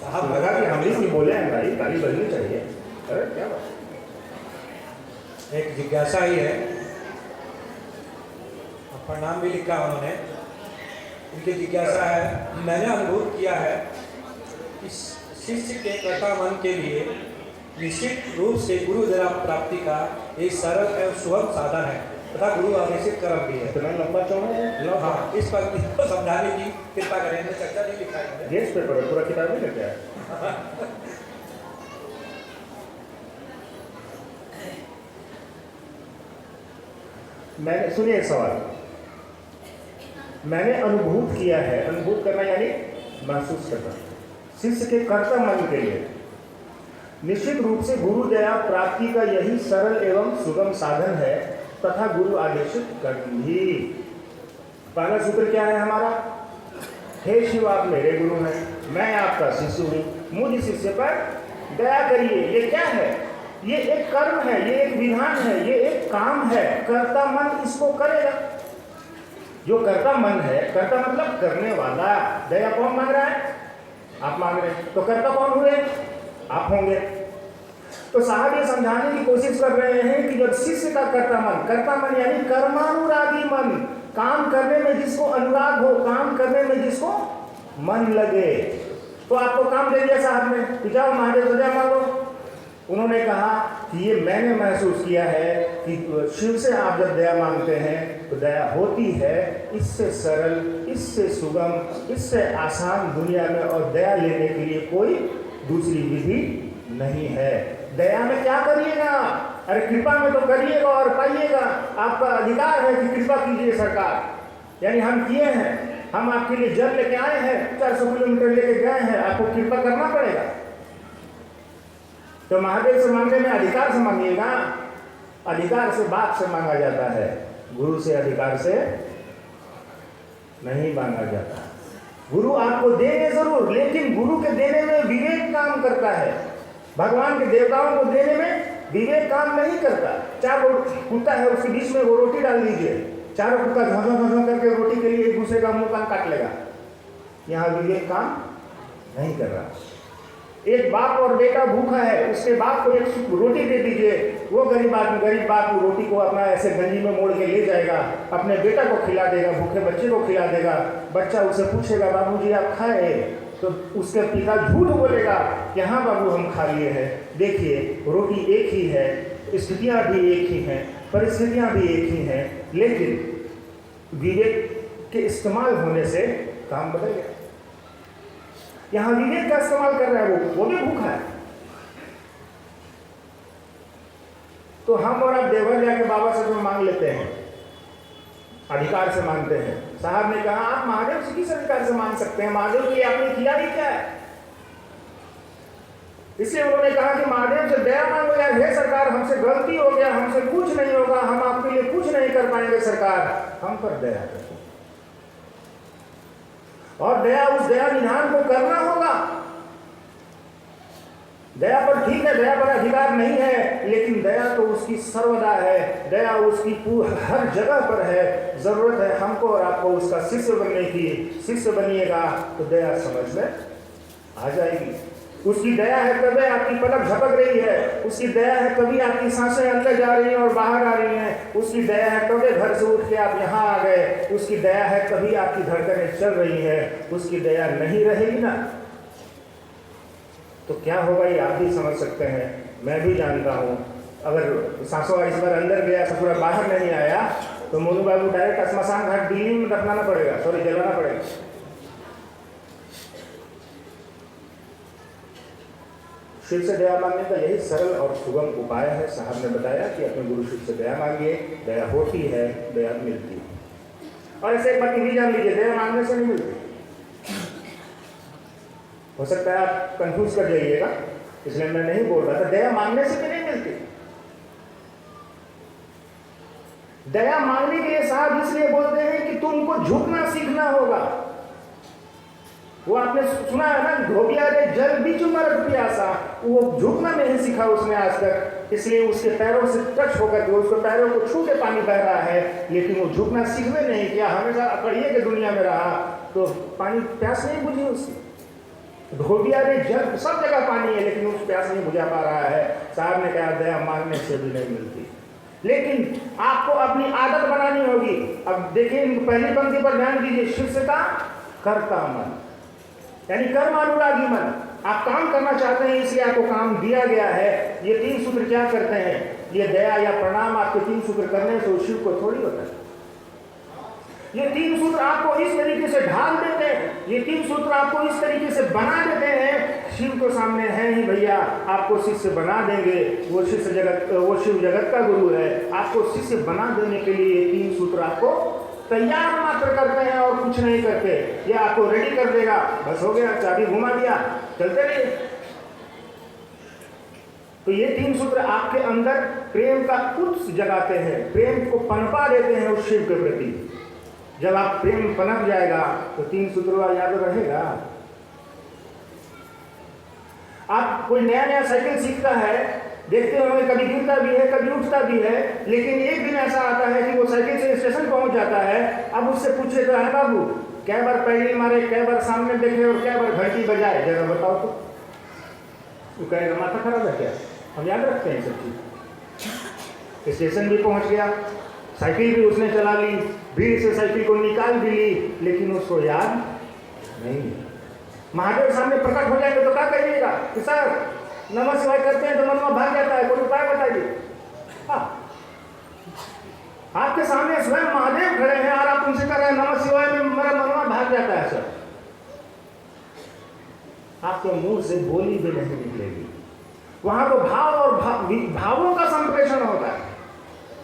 S2: साहब लगा कि हम ही बोले हैं भाई, ताली बजनी चाहिए। अरे क्या बात,
S3: एक जिज्ञासा ही है, प्रणाम भी लिखा उन्होंने। उनकी जिज्ञासा है, मैंने अनुभव किया है कि शिष्य के कर्ता मन के लिए निश्चित रूप से गुरु दया प्राप्ति का एक सरल एवं सुगम साधन है तथा गुरु आदेशित कर्म भी है।
S2: इतना लंबा चौड़ा है।
S3: हाँ, इस पर इसको समझाने की कृपा करें। चर्चा नहीं लिखा है,
S2: गेस्ट पेपर पूरा किताब नहीं लेते हैं। मैंने सुनिए एक सवाल, मैंने अनुभूत किया है, अनुभूत करना यानी महसूस करना, शिष्य के कर्ता मन के लिए निश्चित रूप से गुरु दया प्राप्ति का यही सरल एवं सुगम साधन है तथा गुरु आदेशित कर्म भी। पहला सूत्र क्या है हमारा? हे शिव, आप मेरे गुरु हैं, मैं आपका शिष्य हूँ, मुझ शिष्य पर दया करिए। ये क्या है? ये एक कर्म है, ये एक विधान है, ये एक काम है। कर्ता मन इसको करेगा। जो कर्ता मन है, कर्ता मतलब करने वाला। दया कौन मांग रहा है? आप मांग रहे हैं। तो कर्ता कौन हुए? आप होंगे। तो साहब ये समझाने की कोशिश कर रहे हैं कि जब शिष्य का कर्ता मन यानी कर्मानुरागी मन, काम करने में जिसको अनुराग हो, काम करने में जिसको मन लगे, तो आपको काम दे दिया साहब ने कि जाओ महादेव से दया मांगो। उन्होंने कहा कि ये मैंने महसूस किया है कि शिव से आप जब दया मांगते हैं तो दया होती है। इससे सरल, इससे सुगम, इससे आसान दुनिया में और दया लेने के लिए कोई दूसरी विधि नहीं है। दया में क्या करिएगा? अरे कृपा में तो करिएगा और पाइएगा। आपका अधिकार है कि कृपा कीजिए सरकार, यानी हम किए हैं, हम आपके लिए जल लेके आए हैं, 400 किलोमीटर लेके गए हैं, आपको कृपा करना पड़ेगा। तो महादेव से मांगने में अधिकार से मांगिएगा। अधिकार से बाप से मांगा जाता है, गुरु से अधिकार से नहीं मांगा जाता। गुरु आपको देंगे जरूर, लेकिन गुरु के देने में विवेक काम करता है। भगवान के देवताओं को देने में विवेक काम नहीं करता। 4 कुत्ता है, उसके बीच में वो रोटी डाल दीजिए, चारों कुत्ता झों करके रोटी के लिए एक दूसरे का मुंह कान काट लेगा। यहाँ विवेक काम नहीं कर रहा। एक बाप और बेटा भूखा है, उसके बाप को एक रोटी दे दीजिए, वो गरीब बाप रोटी को अपना ऐसे गंजी में मोड़ के ले जाएगा, अपने बेटा को खिला देगा, भूखे बच्चे को खिला देगा। बच्चा उसे पूछेगा बाबूजी आप खाए? तो उसके पिता झूठ बोलेगा कि हाँ बाबू हम खा लिए हैं। देखिए रोटी एक ही है, स्थितियाँ भी एक ही हैं, परिस्थितियाँ भी एक ही हैं, लेकिन विवेक के इस्तेमाल होने से काम बदल गया। यहाँ विवेक का इस्तेमाल कर रहा है, वो भी भूखा है। तो हम और आप देवर जाके बाबा से जो मांग लेते हैं, अधिकार से मांगते हैं। साहब ने कहा आप महादेव से किस अधिकार से मांग सकते हैं? महादेव के लिए आपने किया ही क्या है? इसलिए उन्होंने कहा कि महादेव से दया मांगो यार, हे सरकार हमसे गलती हो गया, हमसे कुछ नहीं होगा, हम आपके लिए कुछ नहीं कर पाएंगे सरकार, हम पर दया करें। और दया, उस दया विधान को करना होगा। दया पर ठीक है, दया पर अधिकार नहीं है, लेकिन दया तो उसकी सर्वदा है, दया उसकी हर जगह पर है। जरूरत है हमको और आपको उसका शिष्य बनने की। शिष्य बनिएगा तो दया समझ में आ जाएगी। उसकी दया है तभी आपकी पलक झपक रही है, उसकी दया है तभी आपकी सांसें अंदर जा रही हैं और बाहर आ रही हैं, उसकी दया है तभी घर से उठ के आप यहाँ आ गए, उसकी दया है तभी आपकी धड़कनें चल रही हैं। उसकी दया नहीं रहेगी ना तो क्या होगा ये आप भी समझ सकते हैं, मैं भी जानता हूँ। अगर सांसों इस बार अंदर गया तो पूरा बाहर नहीं आया तो मोनू बाबू डायरेक्ट श्मशान घाट दिल्ली में दफनाना पड़ेगा, सॉरी जलाना पड़ेगा। शिव से दया मांगने का यही सरल और सुगम उपाय है। साहब ने बताया कि अपने गुरु शिव से दया मांगिए, दया होती है, दया मिलती है। और ऐसे एक बात ये जान लीजिए, दया मांगने से नहीं मिलती। हो सकता है आप कंफ्यूज कर जाइएगा, इसलिए मैं नहीं बोल रहा था। दया मांगने से भी नहीं मिलती। दया मांगने के लिए साहब इसलिए बोलते हैं कि तुमको झुकना सीखना होगा। वो आपने सुना है ना, धोबिया रे जल बीच मरत प्यासा, वो झुकना नहीं सीखा उसने आज तक, इसलिए उसके पैरों से टच होकर के उसके पैरों को छू के पानी बह रहा है, लेकिन वो झुकना सीखने नहीं किया, हमेशा अकड़िए के दुनिया में रहा, तो पानी प्यास नहीं बुझी उसकी। धोबिया रे जल, सब जगह पानी है लेकिन उस प्यास नहीं बुझा पा रहा है। साहब ने कहा दया मांगने से भी नहीं मिलती, लेकिन आपको अपनी आदत बनानी होगी। अब देखिए पहली पंक्ति पर ध्यान दीजिए, शिष्यता कर्ता मन, यानी कर्मानुरागी मन। आप काम करना चाहते हैं इसलिए आपको काम दिया गया है। ये 3 सूत्र क्या करते हैं? ये दया या प्रणाम आपके 3 सूत्र करने से शिव को थोड़ी होता है। ये 3 सूत्र आपको इस तरीके से ढाल देते हैं, ये 3 सूत्र आपको इस तरीके से बना देते हैं। शिव को सामने है ही भैया, आपको शिष्य बना देंगे। वो शिव जगत का गुरु है, आपको शिष्य बना देने के लिए ये 3 सूत्र आपको तैयार मात्र करते हैं और कुछ नहीं करते। ये आपको रेडी कर देगा, बस हो गया, चाबी घुमा दिया, चलते रहिए। तो ये 3 सूत्र आपके अंदर प्रेम का उत्स जगाते हैं, प्रेम को पनपा देते हैं उस शिव के प्रति। जब आप प्रेम पनप जाएगा तो 3 सूत्र याद रहेगा। आप कोई नया साइकिल सीखता है, देखते होंगे कभी गिरता भी है, कभी उठता भी है, लेकिन एक दिन ऐसा आता है कि वो साइकिल से स्टेशन पहुंच जाता है। अब उससे पूछे तो है बाबू कै बार पैडल मारे, कै बार सामने देखे और कै बार घंटी बजाए, जरा बताओ तो। वो कहेगा माथा खराब है क्या? हम याद रखते हैं सब चीज। स्टेशन भी पहुंच गया, साइकिल भी उसने चला ली, भीड़ से साइकिल को निकाल भी ली, लेकिन उसको याद नहीं। महादेव सामने प्रकट हो जाएंगे तो क्या कहिएगा कि सर नमः शिवाय करते हैं तो मनवा भाग जाता है, कोई उपाय बताइए। आपके सामने स्वयं महादेव खड़े हैं और आप उनसे कह रहे हैं नमः शिवाय में मेरा मनवा भाग जाता है। सर आपके मुंह से बोली भी नहीं निकलेगी। वहां तो भाव और भावों का संप्रेषण होता है,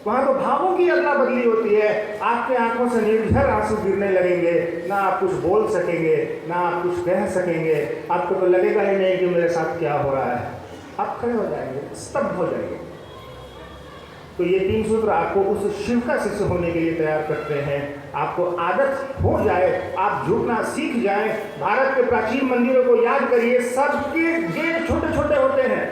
S2: वहां तो भावों की अदला बदली होती है। आपके आंखों से निर्झर आंसू गिरने लगेंगे, ना आप कुछ बोल सकेंगे, ना आप कुछ कह सकेंगे। आपको तो लगेगा ही नहीं कि मेरे साथ क्या हो रहा है। आप खड़े हो जाएंगे, स्तब्ध हो जाएंगे। तो ये 3 सूत्र आपको उस शिव का शिष्य होने के लिए तैयार करते हैं। आपको आदत हो जाए, आप झुकना सीख जाएं। भारत के प्राचीन मंदिरों को याद करिए, सबके गेट छोटे छोटे होते हैं।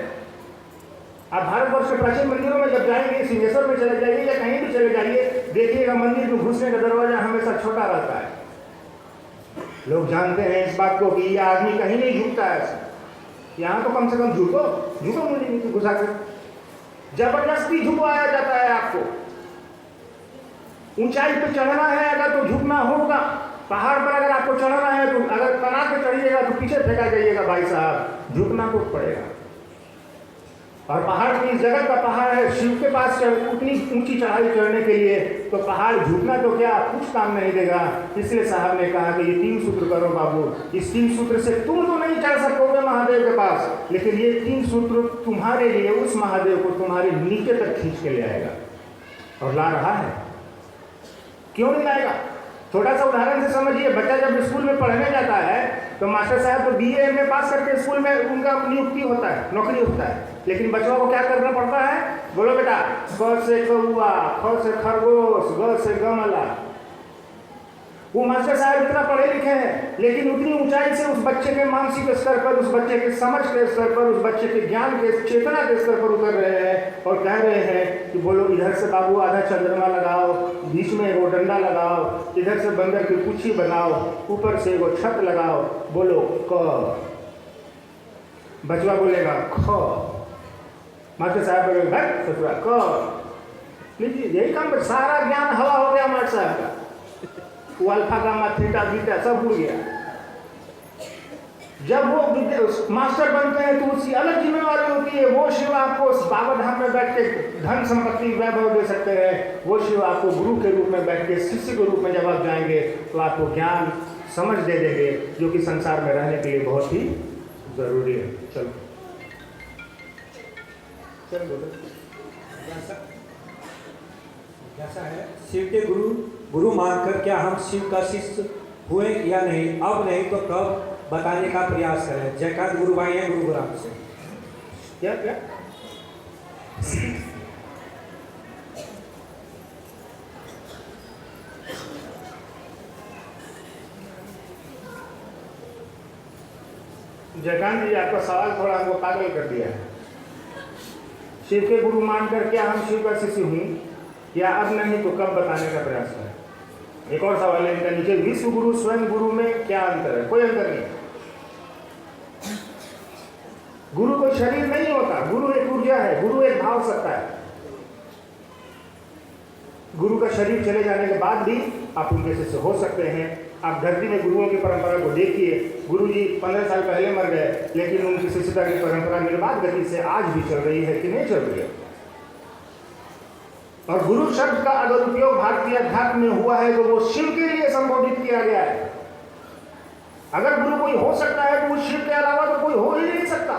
S2: आप भारतवर्ष के प्राचीन मंदिरों में जब जाएंगे, सिंहेश्वर में चले जाइए या कहीं भी चले जाइए, देखिएगा मंदिर में घुसने का दरवाजा हमेशा छोटा रहता है। लोग जानते हैं इस बात को कि ये आदमी कहीं नहीं झुकता है। यहाँ तो कम से कम झुको मुझे नीचे घुसा कर। जबरदस्ती झुकवाया जाता है आपको। ऊंचाई पे चढ़ना है अगर तो झुकना होगा। पहाड़ पर अगर आपको चढ़ना है तो अगर कना के चढ़िएगा तो पीछे फेंका जाइएगा भाई साहब, झुकना तो पड़ेगा। और पहाड़ की जगत का पहाड़ है, शिव के पास उतनी ऊंची चढ़ाई चढ़ने के लिए तो पहाड़ झुकना तो क्या कुछ काम नहीं देगा। इसलिए साहब ने कहा कि ये 3 सूत्र करो बाबू। इस 3 सूत्र से तुम तो नहीं चढ़ सकोगे महादेव के पास, लेकिन ये 3 सूत्र तुम्हारे लिए उस महादेव को तुम्हारे नीचे तक खींच के ले आएगा। और ला रहा है, क्यों नहीं लाएगा? छोटा सा उदाहरण से समझिए। बच्चा जब स्कूल में पढ़ने जाता है तो मास्टर साहब तो BA MA पास करके स्कूल में उनका नियुक्ति होता है, नौकरी होता है, लेकिन बच्चों को क्या करना पड़ता है? बोलो बेटा, क से कौआ, ख से खरगोश, ग से गमला। वो मास्टर साहब इतना पढ़े लिखे हैं, लेकिन उतनी ऊंचाई से उस बच्चे के मानसिक स्तर पर, उस बच्चे के समझ के स्तर पर, उस बच्चे के ज्ञान के चेतना के स्तर पर उतर रहे हैं और कह रहे हैं कि बोलो इधर से बाबू आधा चंद्रमा लगाओ, बीच में एगो डंडा लगाओ, इधर से बंदर की पूछी बनाओ, ऊपर से एगो छत लगाओ, बोलो क। बचवा बोलेगा ख, मास्टर साहब बोलेगा ससुरा क। लीजिए, यही काम, सारा ज्ञान हवा हो गया मास्टर साहब का। वो अल्फा गामा थीटा बीटा सब उड़ गया। जब वो मास्टर बनते हैं तो उसकी अलग जिम्मेवारी होती है। वो शिव आपको बाबा धाम में बैठ के धन संपत्ति वैभव दे सकते हैं। वो शिव आपको गुरु के रूप में बैठ के, शिष्य के रूप में जब आप जाएंगे तो आपको ज्ञान समझ दे देंगे, जो कि संसार में रहने के लिए बहुत ही जरूरी है। चलो।
S3: चलो बोलो कैसा है शिव के गुरु मानकर क्या हम शिव का शिष्य हुए या नहीं, अब नहीं तो कब बताने का प्रयास करें। जयकांत गुरु भाई हैं गुरुग्राम से।
S2: क्या क्या जयकांत जी, आपका सवाल थोड़ा हमको पागल कर दिया है। शिव के गुरु मानकर क्या हम शिव का शिष्य हूँ या अब नहीं तो कब बताने का प्रयास करें। एक और सवाल है इनका नीचे, विश्व गुरु स्वयं गुरु में क्या अंतर है? कोई अंतर नहीं। गुरु कोई शरीर नहीं होता, गुरु एक ऊर्जा है, गुरु एक भाव सत्ता है। गुरु का शरीर चले जाने के बाद भी आप उनके शिष्य हो सकते हैं। आप धरती में गुरुओं की परंपरा को देखिए, गुरु जी 15 साल पहले मर गए, लेकिन उनकी शिष्यता की परंपरा निर्बाध गति से आज भी चल रही है कि नहीं चल रही है। और गुरु शब्द का अगर उपयोग भारतीय अध्यात्म में हुआ है तो वो शिव के लिए संबोधित किया गया है। अगर गुरु कोई हो सकता है तो वो शिव के अलावा तो कोई हो ही नहीं सकता,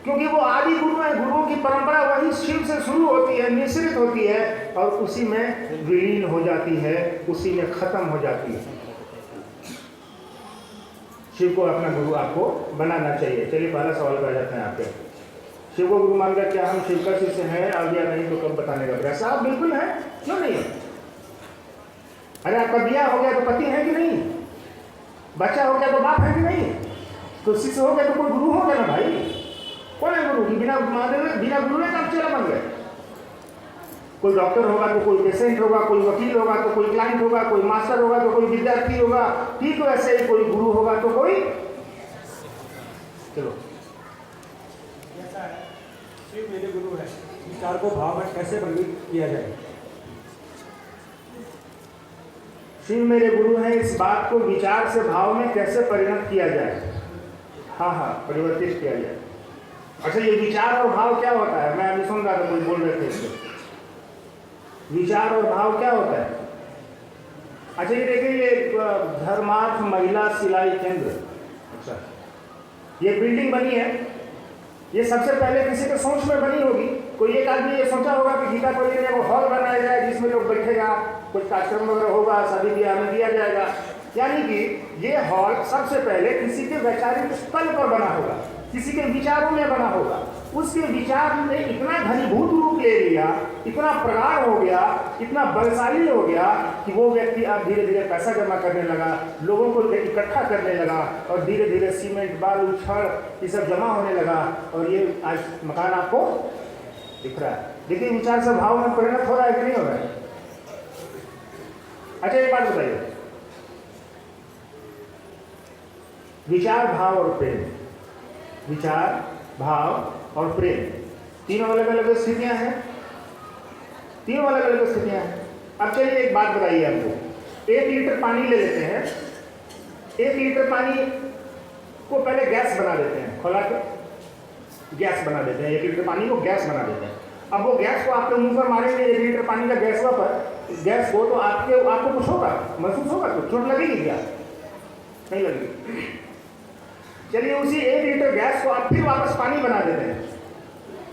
S2: क्योंकि वो आदि गुरु है। गुरुओं की परंपरा वही शिव से शुरू होती है, निश्रित होती है और उसी में विलीन हो जाती है, उसी में खत्म हो जाती है। शिव को अपना गुरु आपको बनाना चाहिए। चलिए पहला सवाल पर आ जाते हैं आपके। शिव को गुरु मानकर क्या हम शिव का शिष्य हैं अब या नहीं तो कब बताने का प्रयास? आप बिल्कुल है, क्यों नहीं है? अरे आपका बिया हो गया तो पति है कि नहीं? बच्चा हो गया तो बाप है कि नहीं? तो शिष्य हो गया तो कोई गुरु हो गया ना भाई। कौन है गुरु? बिना गुरु ने काम चेला बन गए। कोई डॉक्टर होगा तो कोई पेशेंट होगा, कोई वकील होगा तो कोई क्लाइंट होगा, कोई मास्टर होगा तो कोई विद्यार्थी होगा, ठीक वैसे ही कोई गुरु होगा तो कोई। चलो
S3: कैसा है शिव मेरे गुरु है, विचार को भाव में कैसे परिवर्तित किया जाए?
S2: शिव मेरे गुरु हैं, इस बात को विचार से भाव में कैसे परिणत किया जाए? हाँ, परिवर्तित किया जाए। अच्छा, ये विचार और भाव क्या होता है? मैं अभी सुन रहा था, कोई बोल रहे थे इसको। विचार और भाव क्या होता है? अच्छा, ये देखिए, ये धर्मार्थ महिला सिलाई केंद्र, अच्छा ये बिल्डिंग बनी है, ये सबसे पहले किसी के सोच में बनी होगी। कोई एक आदमी ये सोचा होगा कि गीता कॉलेज में वो हॉल बनाया जाए जिसमें लोग बैठेगा, कुछ कार्यक्रम वगैरह होगा, शादी ब्याह में दिया जाएगा। यानी कि ये हॉल सबसे पहले किसी के वैचारिक स्थल पर बना होगा, किसी के विचारों में बना होगा। उसके विचार ने इतना घनीभूत रूप ले लिया, इतना प्रगाढ़ हो गया, इतना बलशाली हो गया कि वो व्यक्ति अब धीरे धीरे पैसा जमा करने लगा, लोगों को इकट्ठा करने लगा और धीरे धीरे सीमेंट, बालू, छड़ ये सब जमा होने लगा और ये आज मकान आपको दिख रहा है। देखिए, विचार से भाव में परिणत हो रहा है कि नहीं हो रहा है? अच्छा, एक बात बताइए, विचार, भाव और प्रेम, विचार, भाव और प्रेम तीनों अलग अलग स्थितियां हैं, तीनों अलग अलग स्थितियां हैं। अब चलिए एक बात बताइए आपको, 1 लीटर पानी ले लेते हैं, 1 लीटर पानी को पहले गैस बना देते हैं, खोला के गैस बना देते हैं, 1 लीटर पानी को गैस बना देते हैं। अब वो गैस को आपके मुंह पर मारेंगे 1 लीटर पानी का गैस को, तो आपको कुछ होगा, महसूस होगा, तो चोट लगेगी क्या? नहीं लगेगी। चलिए, उसी 1 लीटर गैस को आप फिर वापस पानी बना देते हैं,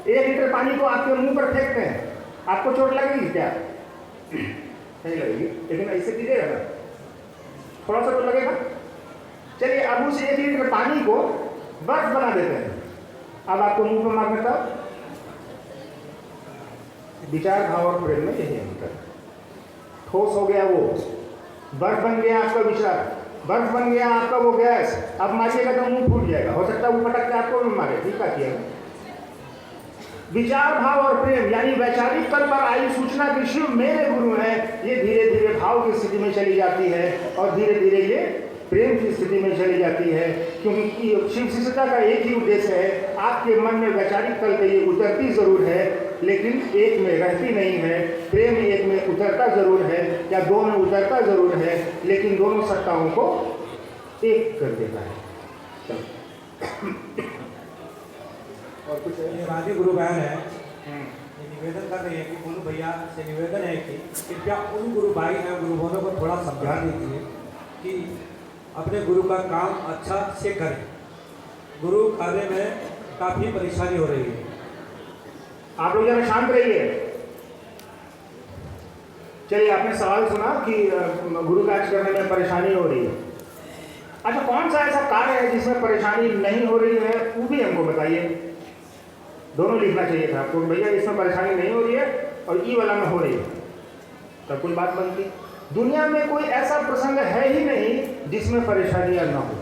S2: 1 लीटर पानी को आपके मुंह पर फेंकते हैं, आपको चोट लगेगी क्या? नहीं लगेगी। लेकिन ऐसे कीजिएगा ना, थोड़ा सा तो लगेगा। चलिए, अब उस 1 लीटर पानी को बर्फ बना देते हैं, अब आपको मुंह पर मारने का। विचार, भाव और प्रेम में यही अंतर। ठोस हो गया वो, बर्फ बन गया आपका विचार, बर्फ बन गया आपका वो गैस। अब मारिएगा तो मुंह फूट जाएगा, हो सकता है वो पटक के आपको भी मारे, ठीक है। विचार, भाव और प्रेम यानी वैचारिक तल पर आई सूचना कि शिव मेरे गुरु हैं, ये धीरे धीरे भाव की स्थिति में चली जाती है और धीरे धीरे ये प्रेम की स्थिति में चली जाती है। क्योंकि शिव शिष्यता का एक ही उद्देश्य है, आपके मन में वैचारिक तल पे ये उतरती जरूर है लेकिन एक में रहती नहीं है। प्रेम एक में उतरता जरूर है या दो में उतरता जरूर है, लेकिन दोनों सत्ताओं को एक कर देता है।
S3: और कुछ राजी गुरु बहन है, ये निवेदन कर रही है कि बोलू भैया से निवेदन है कि कृपया उन गुरु भाई हैं, गुरु बहनों को थोड़ा समझा दीजिए कि अपने गुरु का काम अच्छा से करें। गुरु कार्य में काफ़ी परेशानी हो रही है।
S2: आप लोग जरा शांत रहिए। चलिए, आपने सवाल सुना कि गुरु कार्य करने में परेशानी हो रही है। अच्छा, कौन सा ऐसा कार्य है जिसमें परेशानी नहीं हो रही है, वो भी हमको बताइए। दोनों लिखना चाहिए था आपको, भैया इसमें परेशानी नहीं हो रही है और ई वाला में हो रही है, तब कोई बात बनती। दुनिया में कोई ऐसा प्रसंग है ही नहीं जिसमें परेशानियां ना हो।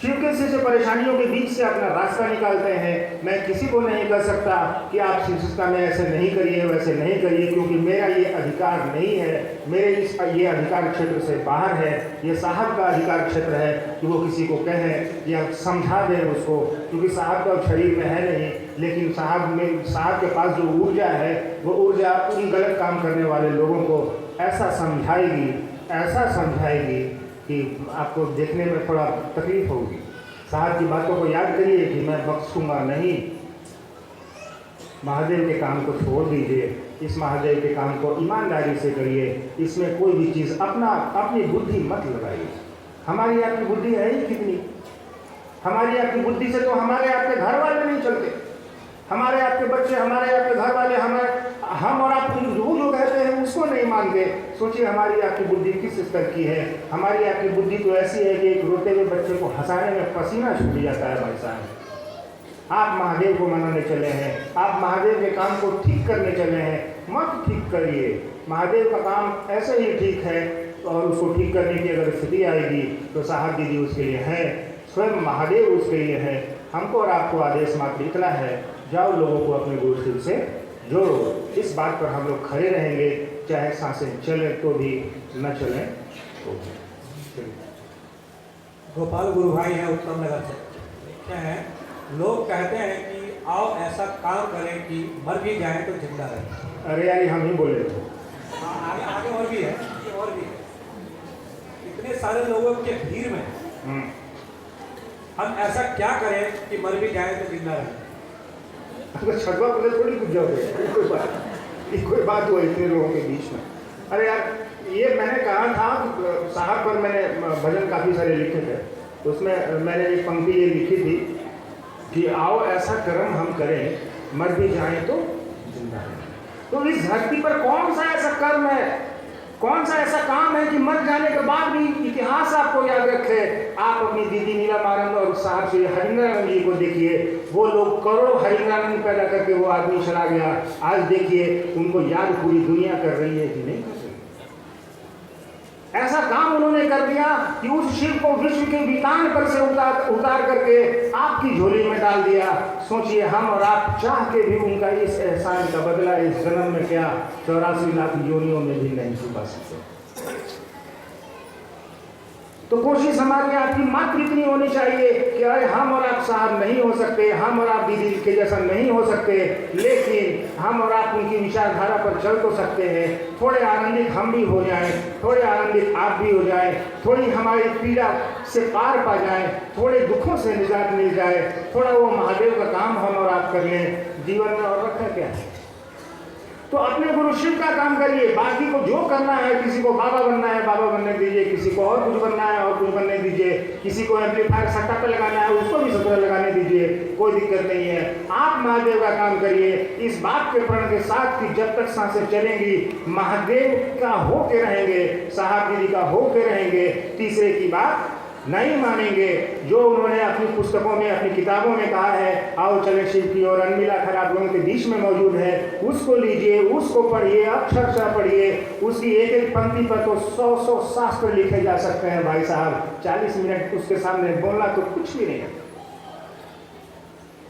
S2: शिव कृष्ण से परेशानियों के बीच से अपना रास्ता निकालते हैं। मैं किसी को नहीं कह सकता कि आप शिवसत्ता में ऐसे नहीं करिए, वैसे नहीं करिए, क्योंकि मेरा ये अधिकार नहीं है। मेरे ये अधिकार क्षेत्र से बाहर है। ये साहब का अधिकार क्षेत्र है कि वो किसी को कहें या समझा दें उसको, क्योंकि साहब तो शरीर में है नहीं, लेकिन साहब के पास जो ऊर्जा है, वो ऊर्जा उन गलत काम करने वाले लोगों को ऐसा समझाएगी कि आपको देखने में थोड़ा तकलीफ होगी। साहब की बातों को याद करिए कि मैं बख्शूंगा नहीं। महादेव के काम को छोड़ दीजिए। इस महादेव के काम को ईमानदारी से करिए। इसमें कोई भी चीज़ अपनी बुद्धि मत लगाइए। हमारी आपकी बुद्धि है ही कितनी? हमारी आपकी बुद्धि से तो हमारे आपके घर वाले नहीं चलते। हमारे आपके बच्चे, हमारे आपके घर वाले, हम और आप जो कहते हैं उसको नहीं मानते। सोचिए हमारी आपकी बुद्धि किस स्तर की है। हमारी आपकी बुद्धि तो ऐसी है कि एक रोते हुए बच्चे को हंसाने में पसीना छूट जाता है। भाई साहब, आप महादेव को मनाने चले हैं, आप महादेव के काम को ठीक करने चले हैं, मत ठीक करिए। महादेव का काम ऐसे ही ठीक है, और उसको ठीक करने की अगर स्थिति आएगी तो साहब दीदी उसके लिए है, स्वयं महादेव उसके लिए है। हमको और आपको आदेश मात्र इतना है, जाओ लोगों को अपने गुरु शिव से जोड़ो। इस बात पर हम लोग खड़े रहेंगे, चाहे सांसें चले तो भी, न चले तो भी।
S3: गोपाल गुरु भाई हैं उत्तम नगर से, क्या है, लोग कहते हैं कि आओ ऐसा काम करें कि मर भी जाए तो जिंदा रहे।
S2: अरे यार, हम ही बोले थे।
S3: आगे आगे और भी है, और भी है। इतने सारे लोगों के भीड़ में हम ऐसा क्या करें कि मर भी जाए तो जिंदा रहे।
S2: अगर छठवा पहले थोड़ी कुछ जाओगे, कोई बात हुआ इतने लोगों के बीच में। अरे यार, ये मैंने कहा था, साहब पर मैंने भजन काफ़ी सारे लिखे थे, उसमें मैंने एक पंक्ति ये लिखी थी कि आओ ऐसा कर्म हम करें, मर भी जाएं तो जिंदा रहें। तो इस धरती पर कौन सा ऐसा कर्म है, कौन सा ऐसा काम है कि मर जाने के बाद भी इतिहास आपको याद रखे। आप अपनी दीदी नीलम और साहब से हरिंद्रानंद जी को देखिए, वो लोग करोड़ों हरिंद्रानंद पैदा करके वो आदमी चला गया। आज देखिए उनको याद पूरी दुनिया कर रही है कि नहीं कर रही। ऐसा काम उन्होंने कर दिया कि उस शिव को विश्व के वितान पर से उतार करके आपकी झोली में डाल दिया। सोचिए, हम और आप चाह के भी उनका इस एहसान का बदला इस जन्म में क्या 84 लाख योनियों में भी नहीं चुका सकते। तो कोशिश हमारी आपकी मात्र इतनी होनी चाहिए कि अरे हम और आप साहब नहीं हो सकते, हम और आप दीदी के जैसा नहीं हो सकते, लेकिन हम और आप उनकी विचारधारा पर चल तो सकते हैं। थोड़े आनंदित हम भी हो जाएं, थोड़े आनंदित आप भी हो जाएं, थोड़ी हमारी पीड़ा से पार पा जाएं, थोड़े दुखों से निजात मिल जाए, थोड़ा वो महादेव का काम हम और आप कर लें। जीवन में और रखा क्या है? तो अपने गुरु शिव का काम करिए। बाकी को जो करना है, किसी को बाबा बनना है बाबा बनने दीजिए, किसी को और कुछ बनना है और कुछ बनने दीजिए, किसी को एम्पलीफायर सट्टा पे लगाना है उसको भी सट्टा लगाने दीजिए, कोई दिक्कत नहीं है। आप महादेव का काम करिए इस बात के प्रण के साथ कि जब तक सांसें चलेंगी महादेव का होके रहेंगे, साहब दीदी का होके रहेंगे। तीसरे की बात नहीं मानेंगे। जो उन्होंने अपनी पुस्तकों में, अपनी किताबों में कहा है, आओ चले शिव की ओर, अनमिला खराब लोगों के बीच में मौजूद है, उसको लीजिए, उसको पढ़िए, अक्षरशः पढ़िए। उसकी एक एक पंक्ति पर तो 100 शास्त्र लिखे जा सकते हैं भाई साहब। 40 मिनट उसके सामने बोलना तो कुछ भी नहीं है।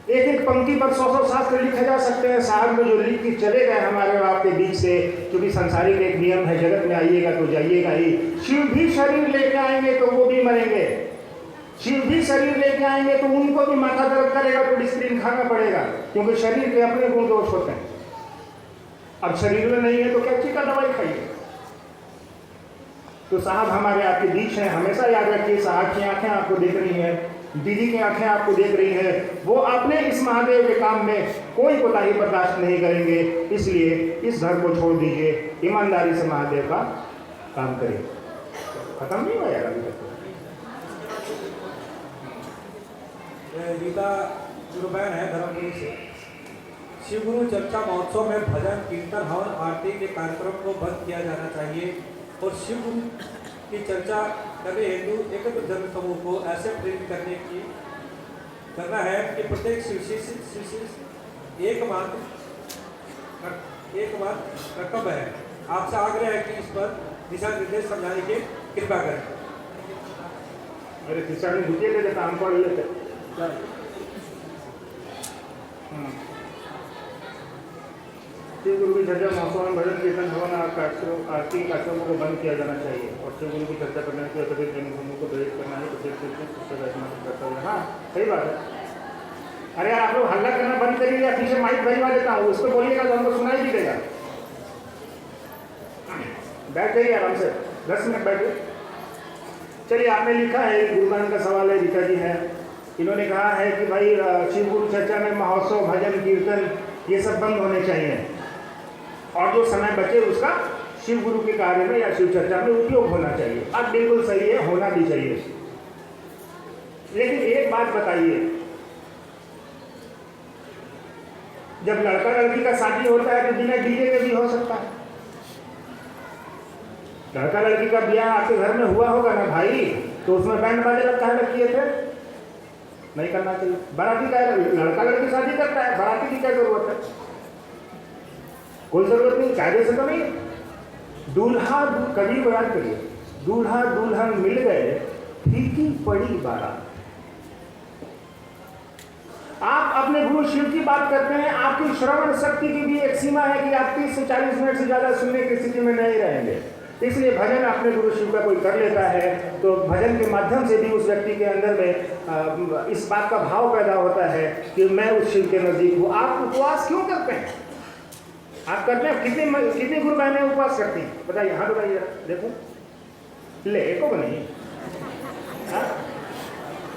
S2: एक एक पंक्ति पर 100 शास्त्र लिखे जा सकते हैं। साहब में जो लिख के चले गए हमारे आपके बीच से, क्योंकि संसारिक एक नियम है, जगत में आइएगा तो जाइएगा ही। शिव भी शरीर लेके आएंगे तो वो भी मरेंगे। शिव भी शरीर लेके आएंगे तो उनको भी माथा दर्द करेगा तो डिस्प्रिन खाना पड़ेगा, क्योंकि शरीर के अपने गुण दोष होते हैं। अब शरीर में नहीं है तो क्या का दवाई खाइए। तो साहब हमारे आपके बीच हैं, हमेशा याद रखिए। साहब की आंखें आपको देख रही हैं, दीदी की आंखें आपको देख रही हैं। वो अपने इस महादेव के काम में कोई कोताही बर्दाश्त नहीं करेंगे। इसलिए इस घर को छोड़ दीजिए, ईमानदारी से महादेव का काम करिए। खत्म नहीं हुआ यार अभी तक।
S3: गीता गुरु बहन है धर्मपुरी से, शिव गुरु चर्चा महोत्सव में भजन कीर्तन हवन आरती के कार्यक्रम को बंद किया जाना चाहिए और शिव गुरु की चर्चा करने हेतु एकत्र जन समूह को ऐसे प्रेरित करना है कि प्रत्येक शिव एकमात्र कर्तव्य है। आपसे आग्रह है कि इस पर दिशा निर्देश समझाने की कृपा करें।
S2: अरे दिशा निर्देश लेते काम पढ़ लेते। शिव गुरु की चर्चा महोत्सव में भजन कीर्तन हवन आरती कार्यक्रमों को बंद किया जाना चाहिए और शिव गुरु की चर्चा करने के अतिरिक्त जन समूह को प्रेरित करना है करता है। हाँ सही बात है। अरे यार आप लोग हल्ला करना बंद करिए या पीछे माइक भजवा देता हूँ, उसको बोलिएगा तो हमको सुनाई भी देगा। बैठ जाइए आराम से, 10 मिनट बैठिए। चलिए, आपने लिखा है, गुरुमान का सवाल है, रीता जी है, इन्होंने कहा है कि भाई शिव गुरु चर्चा में महोत्सव भजन कीर्तन ये सब बंद होने चाहिए और जो समय बचे उसका शिव गुरु के कार्य में या शिव चर्चा में उपयोग होना चाहिए। अब बिल्कुल सही है, होना भी चाहिए। लेकिन एक बात बताइए, जब लड़का लड़की का शादी होता है तो बिना डीजे के भी हो सकता है। लड़का लड़की का ब्याह आपके घर में हुआ होगा ना भाई, तो उसमें बैंड बाजे काहे किए थे? नहीं करना चाहिए। बाराती का लड़का लड़की शादी करता है, बाराती की क्या जरूरत है? कोई जरूरत नहीं, कायदे से तो नहीं। दूल्हा कभी याद करिए, दूल्हा दुल्हन मिल गए, फीकी पड़ी बारात। आप अपने गुरु शिव की बात करते हैं, आपकी श्रवण शक्ति की भी एक सीमा है कि आप 30 से 40 मिनट से ज्यादा सुनने की स्थिति में नहीं रहेंगे। इसलिए भजन अपने गुरु शिव का कोई कर लेता है तो भजन के माध्यम से भी उस व्यक्ति के अंदर में इस बात का भाव पैदा होता है कि मैं उस शिव के नजदीक हूँ। आप उपवास क्यों करते हैं? आप करते हैं? कितनी गुरु बहनें उपवास करती हैं बताइए? हाँ बताइए, देखो ले एको को नहीं।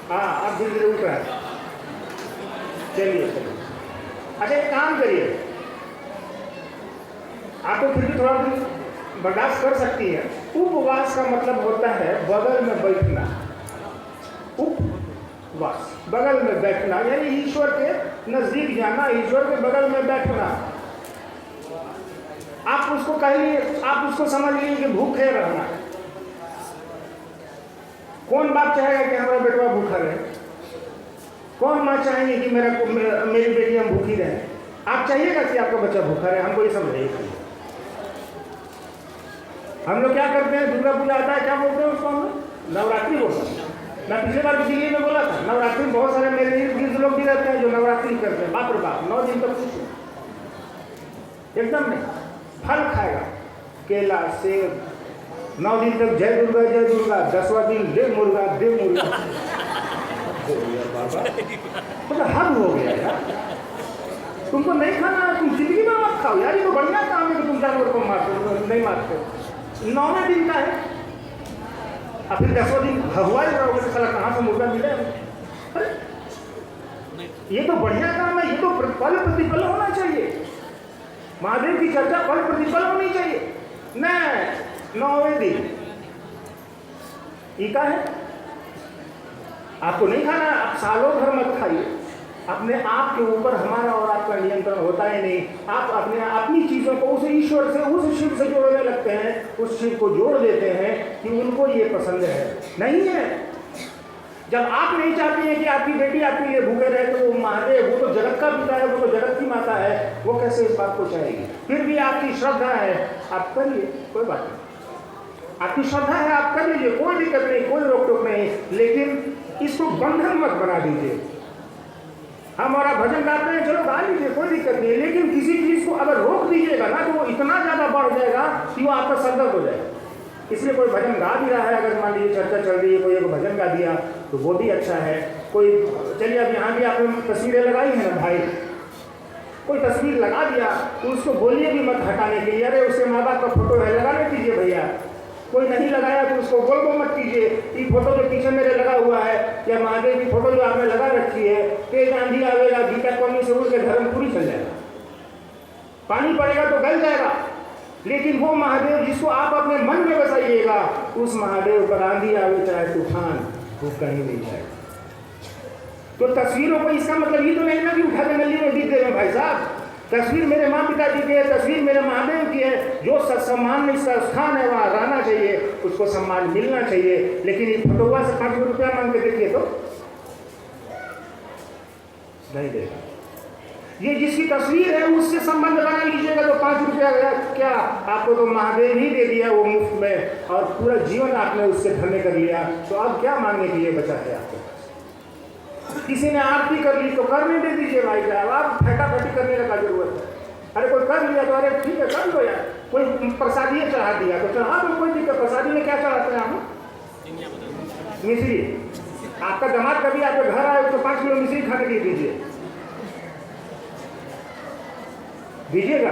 S2: हाँ आप धीरे धीरे उठ रहा है। चलिए अच्छा एक काम करिए, आप तो फिर भी थोड़ा दिन बर्दाश्त कर सकती है। उपवास का मतलब होता है बगल में बैठना। उपवास बगल में बैठना यानी ईश्वर के नजदीक जाना, ईश्वर के बगल में बैठना। आप उसको कहिए, आप उसको समझ लीजिए कि भूखे रहना। कौन बाप चाहेगा कि हमारा बेटवा भूखा रहे? कौन माँ चाहेंगे कि मेरी बेटी हम भूखी रहे? आप चाहिएगा कि आपका बच्चा भूखा रहे? हमको ये समझाइए। हम लोग क्या करते हैं, दुर्गा पूजा आता है, क्या बोलते हैं उसको हम लोग? नवरात्रि बोलते हैं। मैं पिछले बार किसी में बोला था, नवरात्रि में बहुत सारे मेरे इर्द लोग भी रहते हैं जो नवरात्रि करते हैं। बाप रे बाप, 9 दिन तक कुछ एकदम नहीं, फल खाएगा, केला सेब, 9 दिन तक जय दुर्गा, 10वां दिन दे मुर्गा। बाबा तो हद हो गया यार, तुमको नहीं खाना, तुम जिंदगी में मत खाओ यार। ये तो बढ़िया काम है कि तुम जानवर को मारते नहीं मारते। 9वें दिन का है, और फिर 10वां दिन हुआ ही रहोगे तो साला कहाँ से मुर्गा मिले? अरे ये तो बढ़िया काम है, ये तो फल प्रतिफल होना चाहिए। महादेव की चर्चा फल प्रतिफल होनी चाहिए। नहीं, 9वें दिन टीका है, आपको नहीं खाना, आप सालों भर मत खाइए। अपने आप के ऊपर हमारा और आपका नियंत्रण होता ही नहीं। आप अपनी चीज़ों को उस ईश्वर से, उस शिव से जोड़ने लगते हैं, उस शिव को जोड़ देते हैं कि उनको ये पसंद है। नहीं है। जब आप नहीं चाहते हैं कि आपकी बेटी आपके लिए भूखे रहे तो वो महादेव, वो तो जगत का पिता है, वो तो जगत की माता है, वो कैसे इस बात को चाहेगी? फिर भी आपकी श्रद्धा है, आप करिए, कोई बात नहीं। आपकी श्रद्धा है, आप कर लीजिए, कोई दिक्कत नहीं, कोई रोक टोक नहीं। लेकिन इसको बंधन मत बना दीजिए। हमारा भजन गाते हैं, चलो गा लीजिए, कोई दिक्कत नहीं। लेकिन किसी चीज़ को अगर रोक दीजिएगा ना तो वो इतना ज़्यादा बढ़ जाएगा कि वो आपका सरदर्द हो जाएगा। इसलिए कोई भजन गा भी रहा है, अगर मान लीजिए चर्चा चल रही है, कोई एक भजन गा दिया तो वो भी अच्छा है। कोई चलिए, अब यहाँ भी आपने तस्वीरें लगाई हैं ना भाई, कोई तस्वीर लगा दिया तो उसको बोलिए भी मत हटाने के लिए, अरे उसके माँ बाप का फोटो है लगाने दीजिए भैया। कोई नहीं लगाया तो उसको बोल मत कीजिए। ये फोटो जो पीछे मेरे लगा हुआ है या महादेव की फोटो जो आपने लगा रखी है, तेज आंधी आवेगा, गीता कौनी से उड़ के धर्मपुरी चल जाएगा, पानी पड़ेगा तो गल जाएगा। लेकिन वो महादेव जिसको आप अपने मन में बसाइएगा, उस महादेव पर आंधी आवे चाहे तूफान, वो कहीं नहीं जाएगा। तो तस्वीरों को इसका मतलब ये तो नहीं ना कि उठा के नली में दी दे भाई साहब। तस्वीर मेरे माँ पिताजी की है, तस्वीर मेरे महादेव की है। जो सम्मान इसका स्थान है वहाँ रहना चाहिए, उसको सम्मान मिलना चाहिए। लेकिन ये फटोवा से 5 रुपया मांग के देखिए तो नहीं देगा। ये जिसकी तस्वीर है उससे संबंध बना लीजिएगा तो 5 रुपया क्या, आपको तो महादेव ही दे दिया वो मुफ्त में, और पूरा जीवन आपने उससे धन्य कर लिया। तो अब क्या मांगने के लिए बचा है आपके पास? किसी ने आरती कर ली तो करने दे दीजिए भाई साहब, आप फटाफटी करने का जरूरत है। अरे कोई कर लिया तो अरे ठीक है कर लो यार। कोई प्रसादी चढ़ा दिया तो चढ़ा दो, कोई दिक्कत। प्रसादी में क्या चढ़ाते हैं आप? मिश्री। आपका दामाद कभी आपके घर आए तो 5 किलो मिश्री खाने के लिए दीजिए, दीजिएगा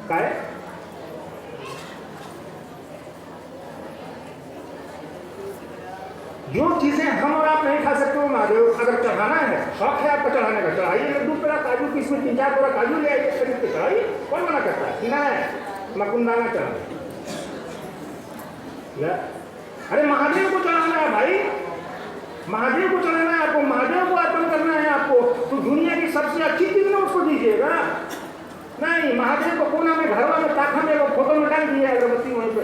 S2: काय? जो चीजें हम और आप नहीं खा सकते वो महादेव अगर चढ़ाना है, शौक है आपका चढ़ाने का, चढ़ाइए। लड्डू पेड़ा काजू किस्मत 3-4 पूरा काजू ले आइए, खरीद के चढ़ाइए। कौन मना करता है? ना है मकुंदाना चढ़ा। अरे महादेव को चढ़ाना है भाई, महादेव को चढ़ाना है आपको, महादेव को अर्पण करना है आपको। तो दुनिया की सबसे अच्छी चीज ना उसको दीजिएगा। नहीं, महादेव को कोना में घरवा में ताखा में वो फोटो में डाल दिया अगरबत्ती वहीं पे।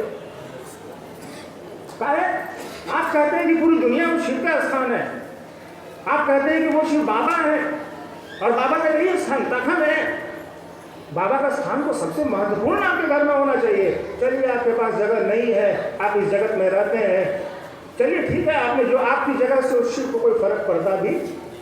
S2: क्या है? आप कहते हैं कि पूरी दुनिया में शिव का स्थान है, आप कहते हैं कि वो शिव बाबा है, और बाबा का यही स्थान ताखा में है। बाबा का स्थान तो सबसे महत्वपूर्ण आपके घर में होना चाहिए। चलिए आपके पास जगह नहीं है, आप इस जगत में रहते हैं, चलिए ठीक है, आपने जो आपकी जगह से उस शिव को कोई फर्क पड़ता भी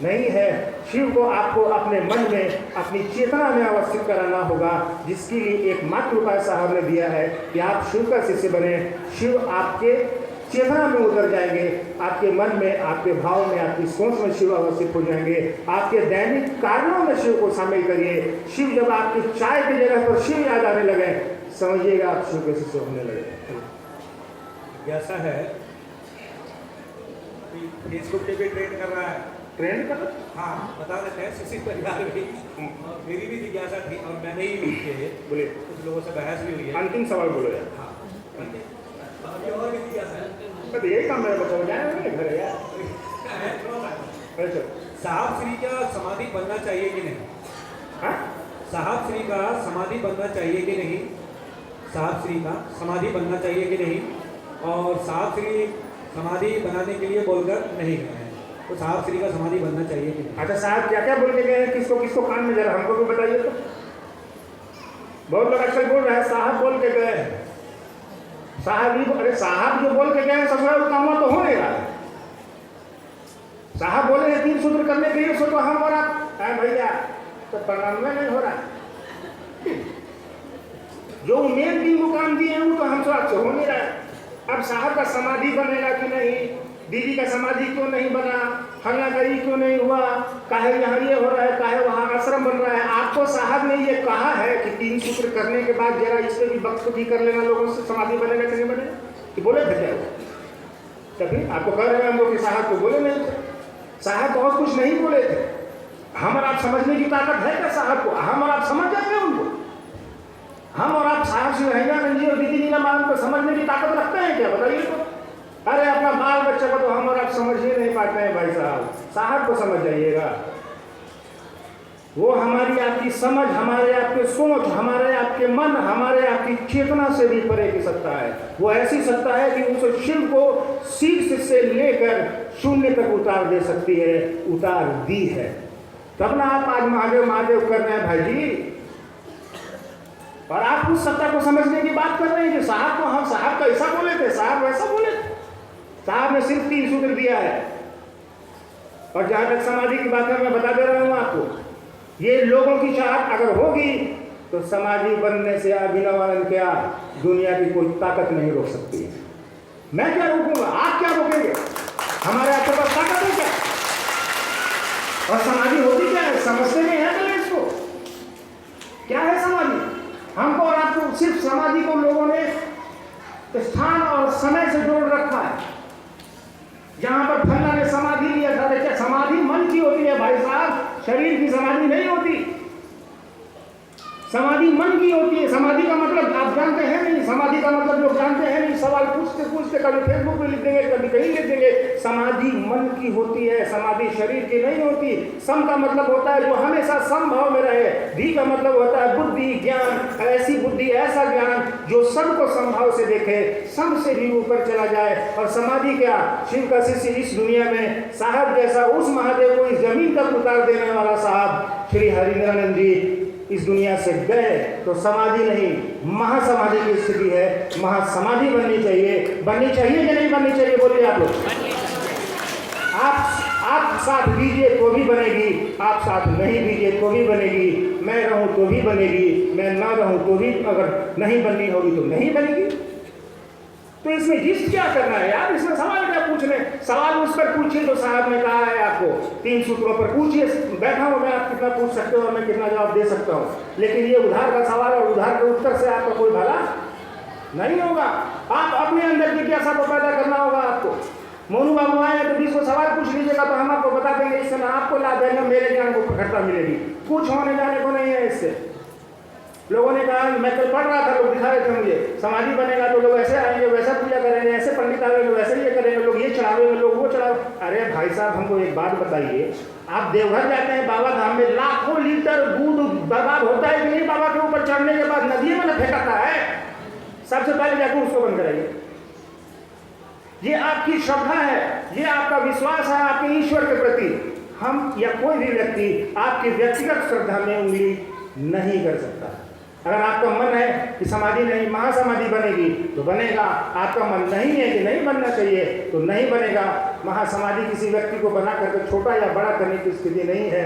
S2: नहीं है। शिव को आपको अपने मन में, अपनी चेतना में अवस्थित कराना होगा, जिसके लिए एकमात्र उपाय साहब ने दिया है कि आप शिव का शिष्य बने। शिव आपके चेतना में उतर जाएंगे, आपके मन में, आपके भाव में, आपकी सोच में शिव अवस्थित हो जाएंगे। आपके दैनिक कार्यों में शिव को शामिल करिए। शिव जब आपकी चाय की जगह पर शिव याद आने लगे, समझिएगा आप शिव के शिष्य होने लगे।
S3: ऐसा है फेसबुक पे भी ट्रेंड कर रहा है।
S2: ट्रेंड कर?
S3: हाँ, बता देते हैं। शिशिर परिवार भी मेरी भी जिज्ञासा थी और मैंने ही लिख के बोले, कुछ लोगों से बहस भी हुई है।
S2: अंतिम सवाल बोलो यार।
S3: हाँ, और भी जिज्ञासा है।
S2: बस यही काम मेरे बच्चों जाए नहीं घर यार।
S3: साहब श्री का समाधि बनना चाहिए कि नहीं?
S2: हाँ?
S3: साहब श्री का समाधि बनना चाहिए कि नहीं? साहब श्री का समाधि बनना चाहिए कि नहीं? और साहब श्री समाधि बनाने के लिए बोलकर नहीं गए हैं, तो साहब श्री का समाधि बनना चाहिए कि नहीं?
S2: अच्छा, साहब क्या क्या बोल के गए हैं? किसको किसको कान में, जरा हमको भी बताइए तो। बहुत लोग अक्सर बोल रहे हैं साहब बोल के गए हैं, साहब ही। अरे साहब जो बोल के गए हैं सब काम तो हो नहीं रहा है। साहब बोले हैं 3 सूत्र करने के लिए, सो तो हम और आप भैया तो परिणाम में नहीं हो रहा। जो मेन 3 को काम दिए हैं वो तो हमसे आपसे हो नहीं रहा है। अब साहब का समाधि बनेगा कि नहीं, दीदी का समाधि क्यों नहीं बना, फलना करी क्यों नहीं हुआ, काहे यहाँ ये हो रहा है, काहे वहाँ आश्रम बन रहा है। आपको साहब ने ये कहा है कि 3 सूत्र करने के बाद जरा इस पर भी वक्त भी कर लेना, लोगों से समाधि बनेगा कि नहीं बनेगा, कि बोले थे क्या? तभी आपको कह रहे हैं हम लोग कि साहब को बोले नहीं थे। साहब बहुत कुछ नहीं बोले थे। हम और आप समझने की ताकत है क्या साहब को? हम और आप समझ जाते हैं उनको? हम और आप साहब से रहीनानंद जी और दीदी नीलामान को समझने की ताकत रखते हैं क्या? बताइए तो। अरे अपना बाल बच्चा को तो हम और आप समझ ही नहीं पाते हैं भाई साहब। साहब को समझ जाइएगा। वो हमारी आपकी समझ, हमारे आपके सोच, हमारे आपके मन, हमारे आपकी चेतना से भी परे की सत्ता है। वो ऐसी सत्ता है कि उस शिव को शीर्ष से लेकर शून्य तक उतार दे सकती है, उतार दी है। तब ना आप आज महादेव महादेव कर रहे हैं भाई जी। और आप उस सत्ता को समझने की बात कर रहे हैं कि साहब को, हम साहब का ऐसा बोले थे, साहब वैसा बोले थे। साहब ने सिर्फ 3 सूत्र दिया है। और जहां तक समाधि की बात है, मैं बता दे रहा हूं आपको, ये लोगों की चाहत अगर होगी तो समाधि बनने से अभिनव आनंद क्या दुनिया की कोई ताकत नहीं रोक सकती है। मैं क्या रोकूंगा, आप क्या रोकेंगे? हमारे आपके पास ताकत है क्या? और समाधि होती क्या है? समझते नहीं है पहले इसको, क्या है समाधि? हमको और आपको सिर्फ समाधि को लोगों ने स्थान और समय से जोड़ रखा है। जहां पर फल्ला ने समाधि लिया था, देखिए समाधि मन की होती है भाई साहब, शरीर की समाधि नहीं होती। समाधि मन की होती है। समाधि का मतलब आप जानते हैं नहीं, समाधि का मतलब लोग जानते हैं नहीं। सवाल पूछते पूछते कभी फेसबुक पे लिख देंगे, कभी कहीं लिख देंगे। समाधि मन की होती है, समाधि शरीर की नहीं होती। सम का मतलब होता है जो हमेशा समभाव में रहे। धी का मतलब होता है बुद्धि, ज्ञान, ऐसी बुद्धि, ऐसा ज्ञान जो सबको समभाव से देखे, सब से भी ऊपर चला जाए। और समाधि क्या, शिव का शिष्य इस दुनिया में साहब जैसा उस महादेव को इस जमीन तक उतार देने वाला साहब श्री हरिनारायण जी इस दुनिया से गए तो समाधि नहीं, महासमाधि की स्थिति है। महासमाधि बननी चाहिए। बननी चाहिए कि नहीं बननी चाहिए, बोलिए आप लोग। आप साथ दीजिए तो भी बनेगी, आप साथ नहीं दीजिए तो भी बनेगी। मैं रहूं तो भी बनेगी, मैं ना रहूं तो भी, अगर नहीं बननी होगी तो नहीं बनेगी। तो इसमें जिस क्या करना है यार, इसमें सवाल क्या पूछने। सवाल उस पर पूछिए तो साहब ने कहा है आपको 3 सूत्रों पर पूछिए। बैठा हूं मैं, आप कितना पूछ सकते हो और मैं कितना जवाब दे सकता हूं। लेकिन ये उधार का सवाल और उधार के उत्तर से आपका कोई भला नहीं होगा। आप अपने अंदर जिज्ञासा को पैदा करना होगा आपको। मोनू बाबू आए तो 20 को सवाल पूछ लीजिएगा तो हम आपको बता देंगे। इससे ना आपको लाभ है ना मेरे ज्ञान को प्रखरता मिलेगी। कुछ होने जाने को नहीं है इससे। लोगों ने कहा, मैं कल पढ़ रहा था, लोग दिखा रहे थे मुझे, समाधि बनेगा तो लोग ऐसे आएंगे, वैसा पूजा करेंगे, ऐसे पंडित आएंगे, वैसे ये करेंगे, लोग ये चढ़ावेंगे, लोग वो चढ़ावे। अरे भाई साहब, हमको एक बात बताइए, आप देवघर जाते हैं, बाबा धाम में लाखों लीटर दूध बर्बाद होता है कि नहीं? बाबा के ऊपर चढ़ने के बाद नदी में न फेंकाता है? सबसे पहले जाकर उसको बंद कराइए। ये आपकी श्रद्धा है, ये आपका विश्वास है आपके ईश्वर के प्रति। हम या कोई भी व्यक्ति आपकी व्यक्तिगत श्रद्धा में उंगली नहीं कर सकता। अगर आपका मन है कि समाधि नहीं, महासमाधि बनेगी तो बनेगा। आपका मन नहीं है कि नहीं बनना चाहिए तो नहीं बनेगा। महासमाधि किसी व्यक्ति को बना करके छोटा या बड़ा करने की स्थिति नहीं है।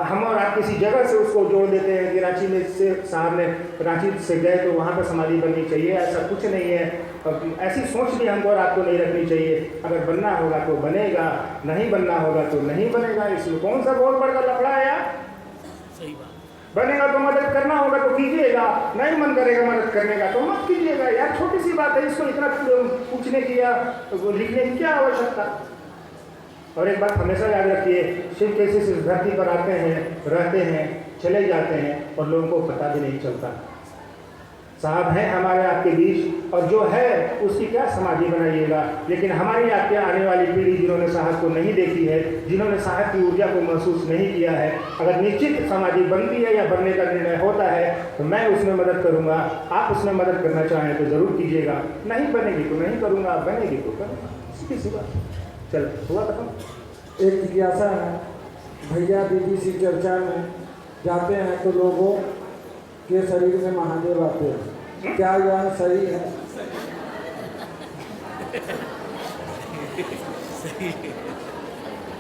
S2: हम और आप किसी जगह से उसको जोड़ देते हैं कि रांची में से साहब ने रांची से गए तो वहाँ पर समाधि बननी चाहिए, ऐसा कुछ नहीं है। और ऐसी सोच भी हमको और आपको नहीं रखनी चाहिए। अगर बनना होगा तो बनेगा, नहीं बनना होगा तो नहीं बनेगा। इसमें कौन सा बहुत बड़ा लफड़ा है यार?
S1: सही बात।
S2: बनेगा तो मदद करना होगा तो कीजिएगा, नहीं मन करेगा मदद करने का तो मत कीजिएगा यार। छोटी सी बात है, इसको इतना पूछने की या लिखने की क्या आवश्यकता। और एक बात हमेशा याद रखिए, शिव कैसे इस धरती पर आते हैं, रहते हैं, चले जाते हैं और लोगों को पता भी नहीं चलता। साहब हैं हमारे आपके बीच और जो है उसकी क्या समाधि बनाइएगा। लेकिन हमारी आपके आने वाली पीढ़ी जिन्होंने साहब को नहीं देखी है, जिन्होंने साहब की ऊर्जा को महसूस नहीं किया है, अगर निश्चित समाधि बनती है या बनने का निर्णय होता है तो मैं उसमें मदद करूंगा। आप उसमें मदद करना चाहें तो ज़रूर कीजिएगा। नहीं बनेगी तो नहीं करूंगा, बनेगी तो करूँगा। सीधी सी बात। चलो, हुआ खत्म।
S4: एक जिज्ञासा है, भैया बीबीसी चर्चा में जाते हैं तो लोगों के शरीर में महादेव आते हैं, क्या यह सही है?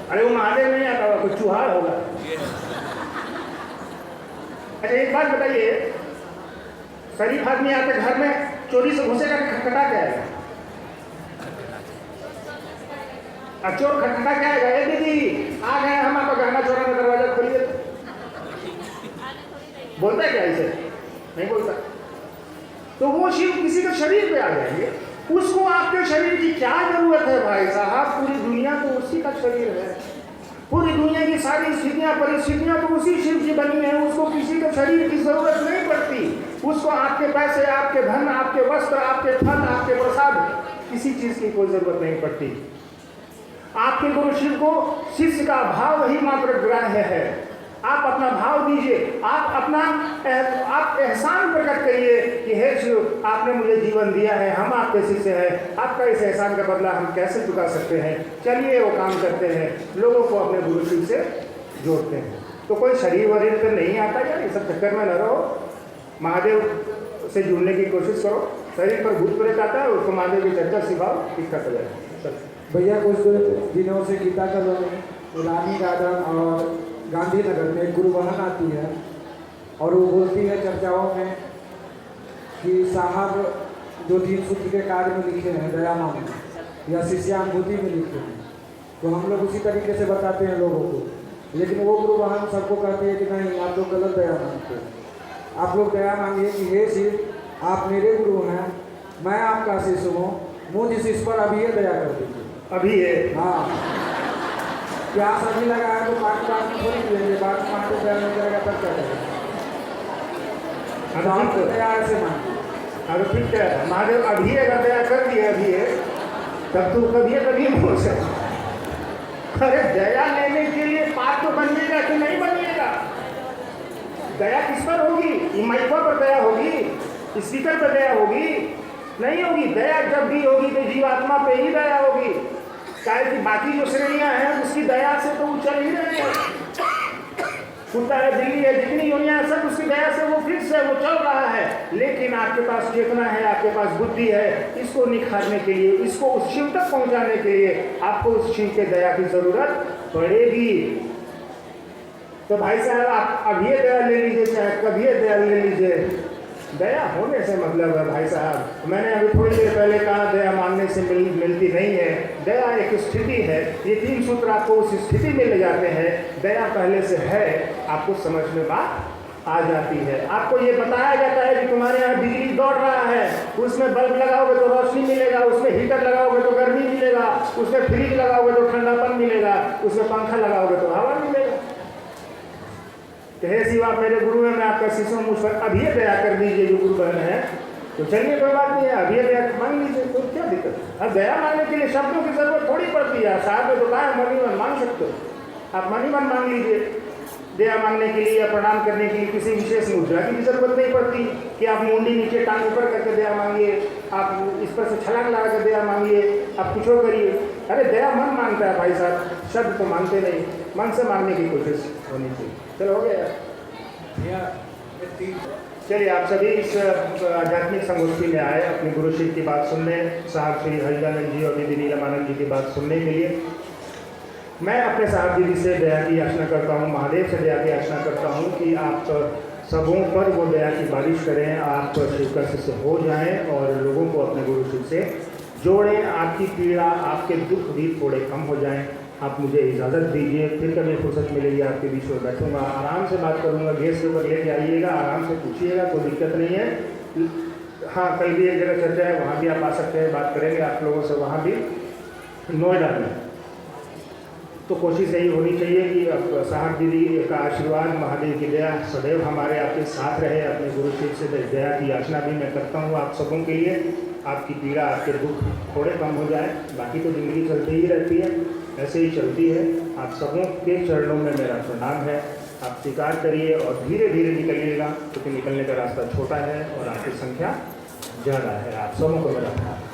S2: अरे वो महादेव नहीं आता होगा, कोई चूहा होगा। अच्छा एक बात बताइए, शरीफ आदमी आते घर में चोरी से घुसेगा कि खटखटा के आएगा? चोर खटखटा के आएगा, ए दीदी आ गए हम, आपका गहना चोरा में दरवाजा खोलिए। बोलता है क्या ऐसे? नहीं बोलता। तो वो शिव किसी के शरीर पे आ जाएंगे, उसको आपके शरीर की क्या जरूरत है भाई साहब? पूरी दुनिया तो उसी का शरीर है, पूरी दुनिया की सारी स्थितियां परिस्थितियां तो उसी शिव की बनी है। उसको किसी के शरीर की जरूरत नहीं पड़ती। उसको आपके पैसे, आपके धन, आपके वस्त्र, आपके फल, आपके प्रसाद, किसी चीज की कोई जरूरत नहीं पड़ती। आपके गुरु शिव को शिष्य का भाव ही मात्र ग्राह्य है। आप अपना भाव दीजिए, आप एहसान प्रकट करिए कि हे शिव, आपने मुझे जीवन दिया है, हम आपके शिष्य हैं, आपका इस एहसान का बदला हम कैसे चुका सकते हैं? चलिए वो काम करते हैं, लोगों को अपने गुरु शिव से जोड़ते हैं। तो कोई शरीर वरीर पर नहीं आता यार, ये सब चक्कर में न रहो। महादेव से जुड़ने की कोशिश करो। शरीर पर भूत प्रेत आता है, उसको महादेव की चर्चा सिखाओ, इसका तो जाए।
S4: भैया कुछ दिनों से गीता कॉलोनी, रानी गार्डन और गांधीनगर में एक गुरु बहन आती है और वो बोलती है चर्चाओं में कि साहब जो 3 सूत्र के कार्य में लिखे हैं दयामान में या शिष्यानुभूति में लिखे हैं, तो हम लोग उसी तरीके से बताते हैं लोगों को। लेकिन वो गुरु बहन सबको कहती है कि नहीं, आप लोग गलत दया मांगते हो। आप लोग दया मांगिए कि हे शिव, आप मेरे गुरु हैं, मैं आपका शिष्य हूँ, मुझ इस पर अभी ये दया कर दीजिए।
S2: अभी है,
S4: हाँ, प्यास अभी लगा है तो पाँच थोड़ी पिएंगे, बाद में 5 रुपया मिल जाएगा तब क्या करेंगे? तो आपको दया ऐसे मानते हैं।
S2: अगर ठीक है महादेव अभी अगर दया कर दिए अभी तब तो कभी नहीं हो सकता। अरे दया लेने के लिए पाप तो बनिएगा कि नहीं बनिएगा? दया किस पर होगी? माइका पर दया होगी? स्पीकर पर दया होगी? नहीं होगी। दया जब भी होगी तो जीवात्मा पे ही दया होगी। चाहे कि बाकी जो श्रेणियां हैं उसकी दया से तो वो चल ही रहे हैं। कुत्ता है, बिल्ली है, जितनी योनियां हैं सब उसकी दया से वो फिक्स है, वो चल रहा है। लेकिन आपके पास चेतना है, आपके पास बुद्धि है, इसको निखारने के लिए, इसको उस शिव तक पहुंचाने के लिए आपको उस शिव के दया की जरूरत पड़ेगी। तो भाई साहब आप अभी दया ले लीजिए, चाहे कभी दया ले लीजिए, दया होने से मतलब है भाई साहब। मैंने अभी थोड़ी देर पहले कहा दया मांगने से मिलती नहीं है। दया एक स्थिति है। ये 3 सूत्र आपको उस स्थिति में ले जाते हैं। दया पहले से है, आपको समझ में बात आ जाती है। आपको ये बताया जाता है कि तुम्हारे यहाँ बिजली दौड़ रहा है, उसमें बल्ब लगाओगे तो रोशनी मिलेगा, उसमें हीटर लगाओगे तो गर्मी मिलेगा, उसमें फ्रिज लगाओगे तो ठंडापन मिलेगा, उसमें पंखा लगाओगे तो हवा मिलेगा। हे शिवा मेरे गुरु है, मैं आपका शिष्य हूँ, मुझ पर अभी दया कर दीजिए जो गुरु बहन है। तो चलिए कोई बात नहीं है, अभी दया मांग लीजिए, तो क्या दिक्कत है? अब दया मांगने के लिए शब्दों की जरूरत थोड़ी पड़ती है। साहब ने तो कहा है मनी मन मांग सकते हो, आप मनी मन मांग लीजिए। दया मांगने के लिए या प्रणाम करने के लिए किसी विशेष मुद्रा की भी जरूरत नहीं पड़ती कि आप मुंडी नीचे टांग ऊपर करके दया मांगिए, आप इस पर से छलांग लगा कर दया मांगिए, आप कुछ और करिए। अरे दया मन मांगता है भाई साहब, शब्द तो मांगते नहीं, मन से मांगने की कोशिश होनी चाहिए। चलो हो गया। चलिए आप सभी इस आध्यात्मिक संगोष्ठी में आए अपने गुरु शिव की बात सुनने, साहब श्री हरिदानंद जी और दीदी नीलमानंद जी की बात सुनने के लिए। मैं अपने साहब दीदी से दया की याचना करता हूँ, महादेव से दया की याचना करता हूँ कि आप सबों पर वो दया की बारिश करें, आप शिव का शिष्य हो जाएं और लोगों को अपने गुरु शिव से जोड़ें। आपकी पीड़ा, आपके दुख भी थोड़े कम हो जाएं। आप मुझे इजाज़त दीजिए, फिर कभी फुर्सत मिलेगी आपके बीच में बैठूंगा, आराम से बात करूंगा। गैस के ऊपर लेके आइएगा, आराम से पूछिएगा, कोई दिक्कत नहीं है। हाँ कल भी एक जगह चर्चा है, वहाँ भी आप आ सकते हैं, बात करेंगे आप लोगों से वहाँ भी, नोएडा में। तो कोशिश यही होनी चाहिए कि साहब दीदी का आशीर्वाद, महादेव की दया सदैव हमारे आपके साथ रहे। अपने गुरु शिव से दया की याचना भी मैं करता हूँ आप सबों के लिए। आपकी पीड़ा, आपके दुख थोड़े कम हो जाए। बाकी तो ज़िंदगी चलती ही रहती है, ऐसे ही चलती है। आप सबों के चरणों में मेरा प्रणाम है। आप स्वीकार करिए और धीरे धीरे निकलिएगा, क्योंकि निकलने का रास्ता छोटा है और आपकी संख्या ज़्यादा है। आप सबों को मेरा प्रणाम।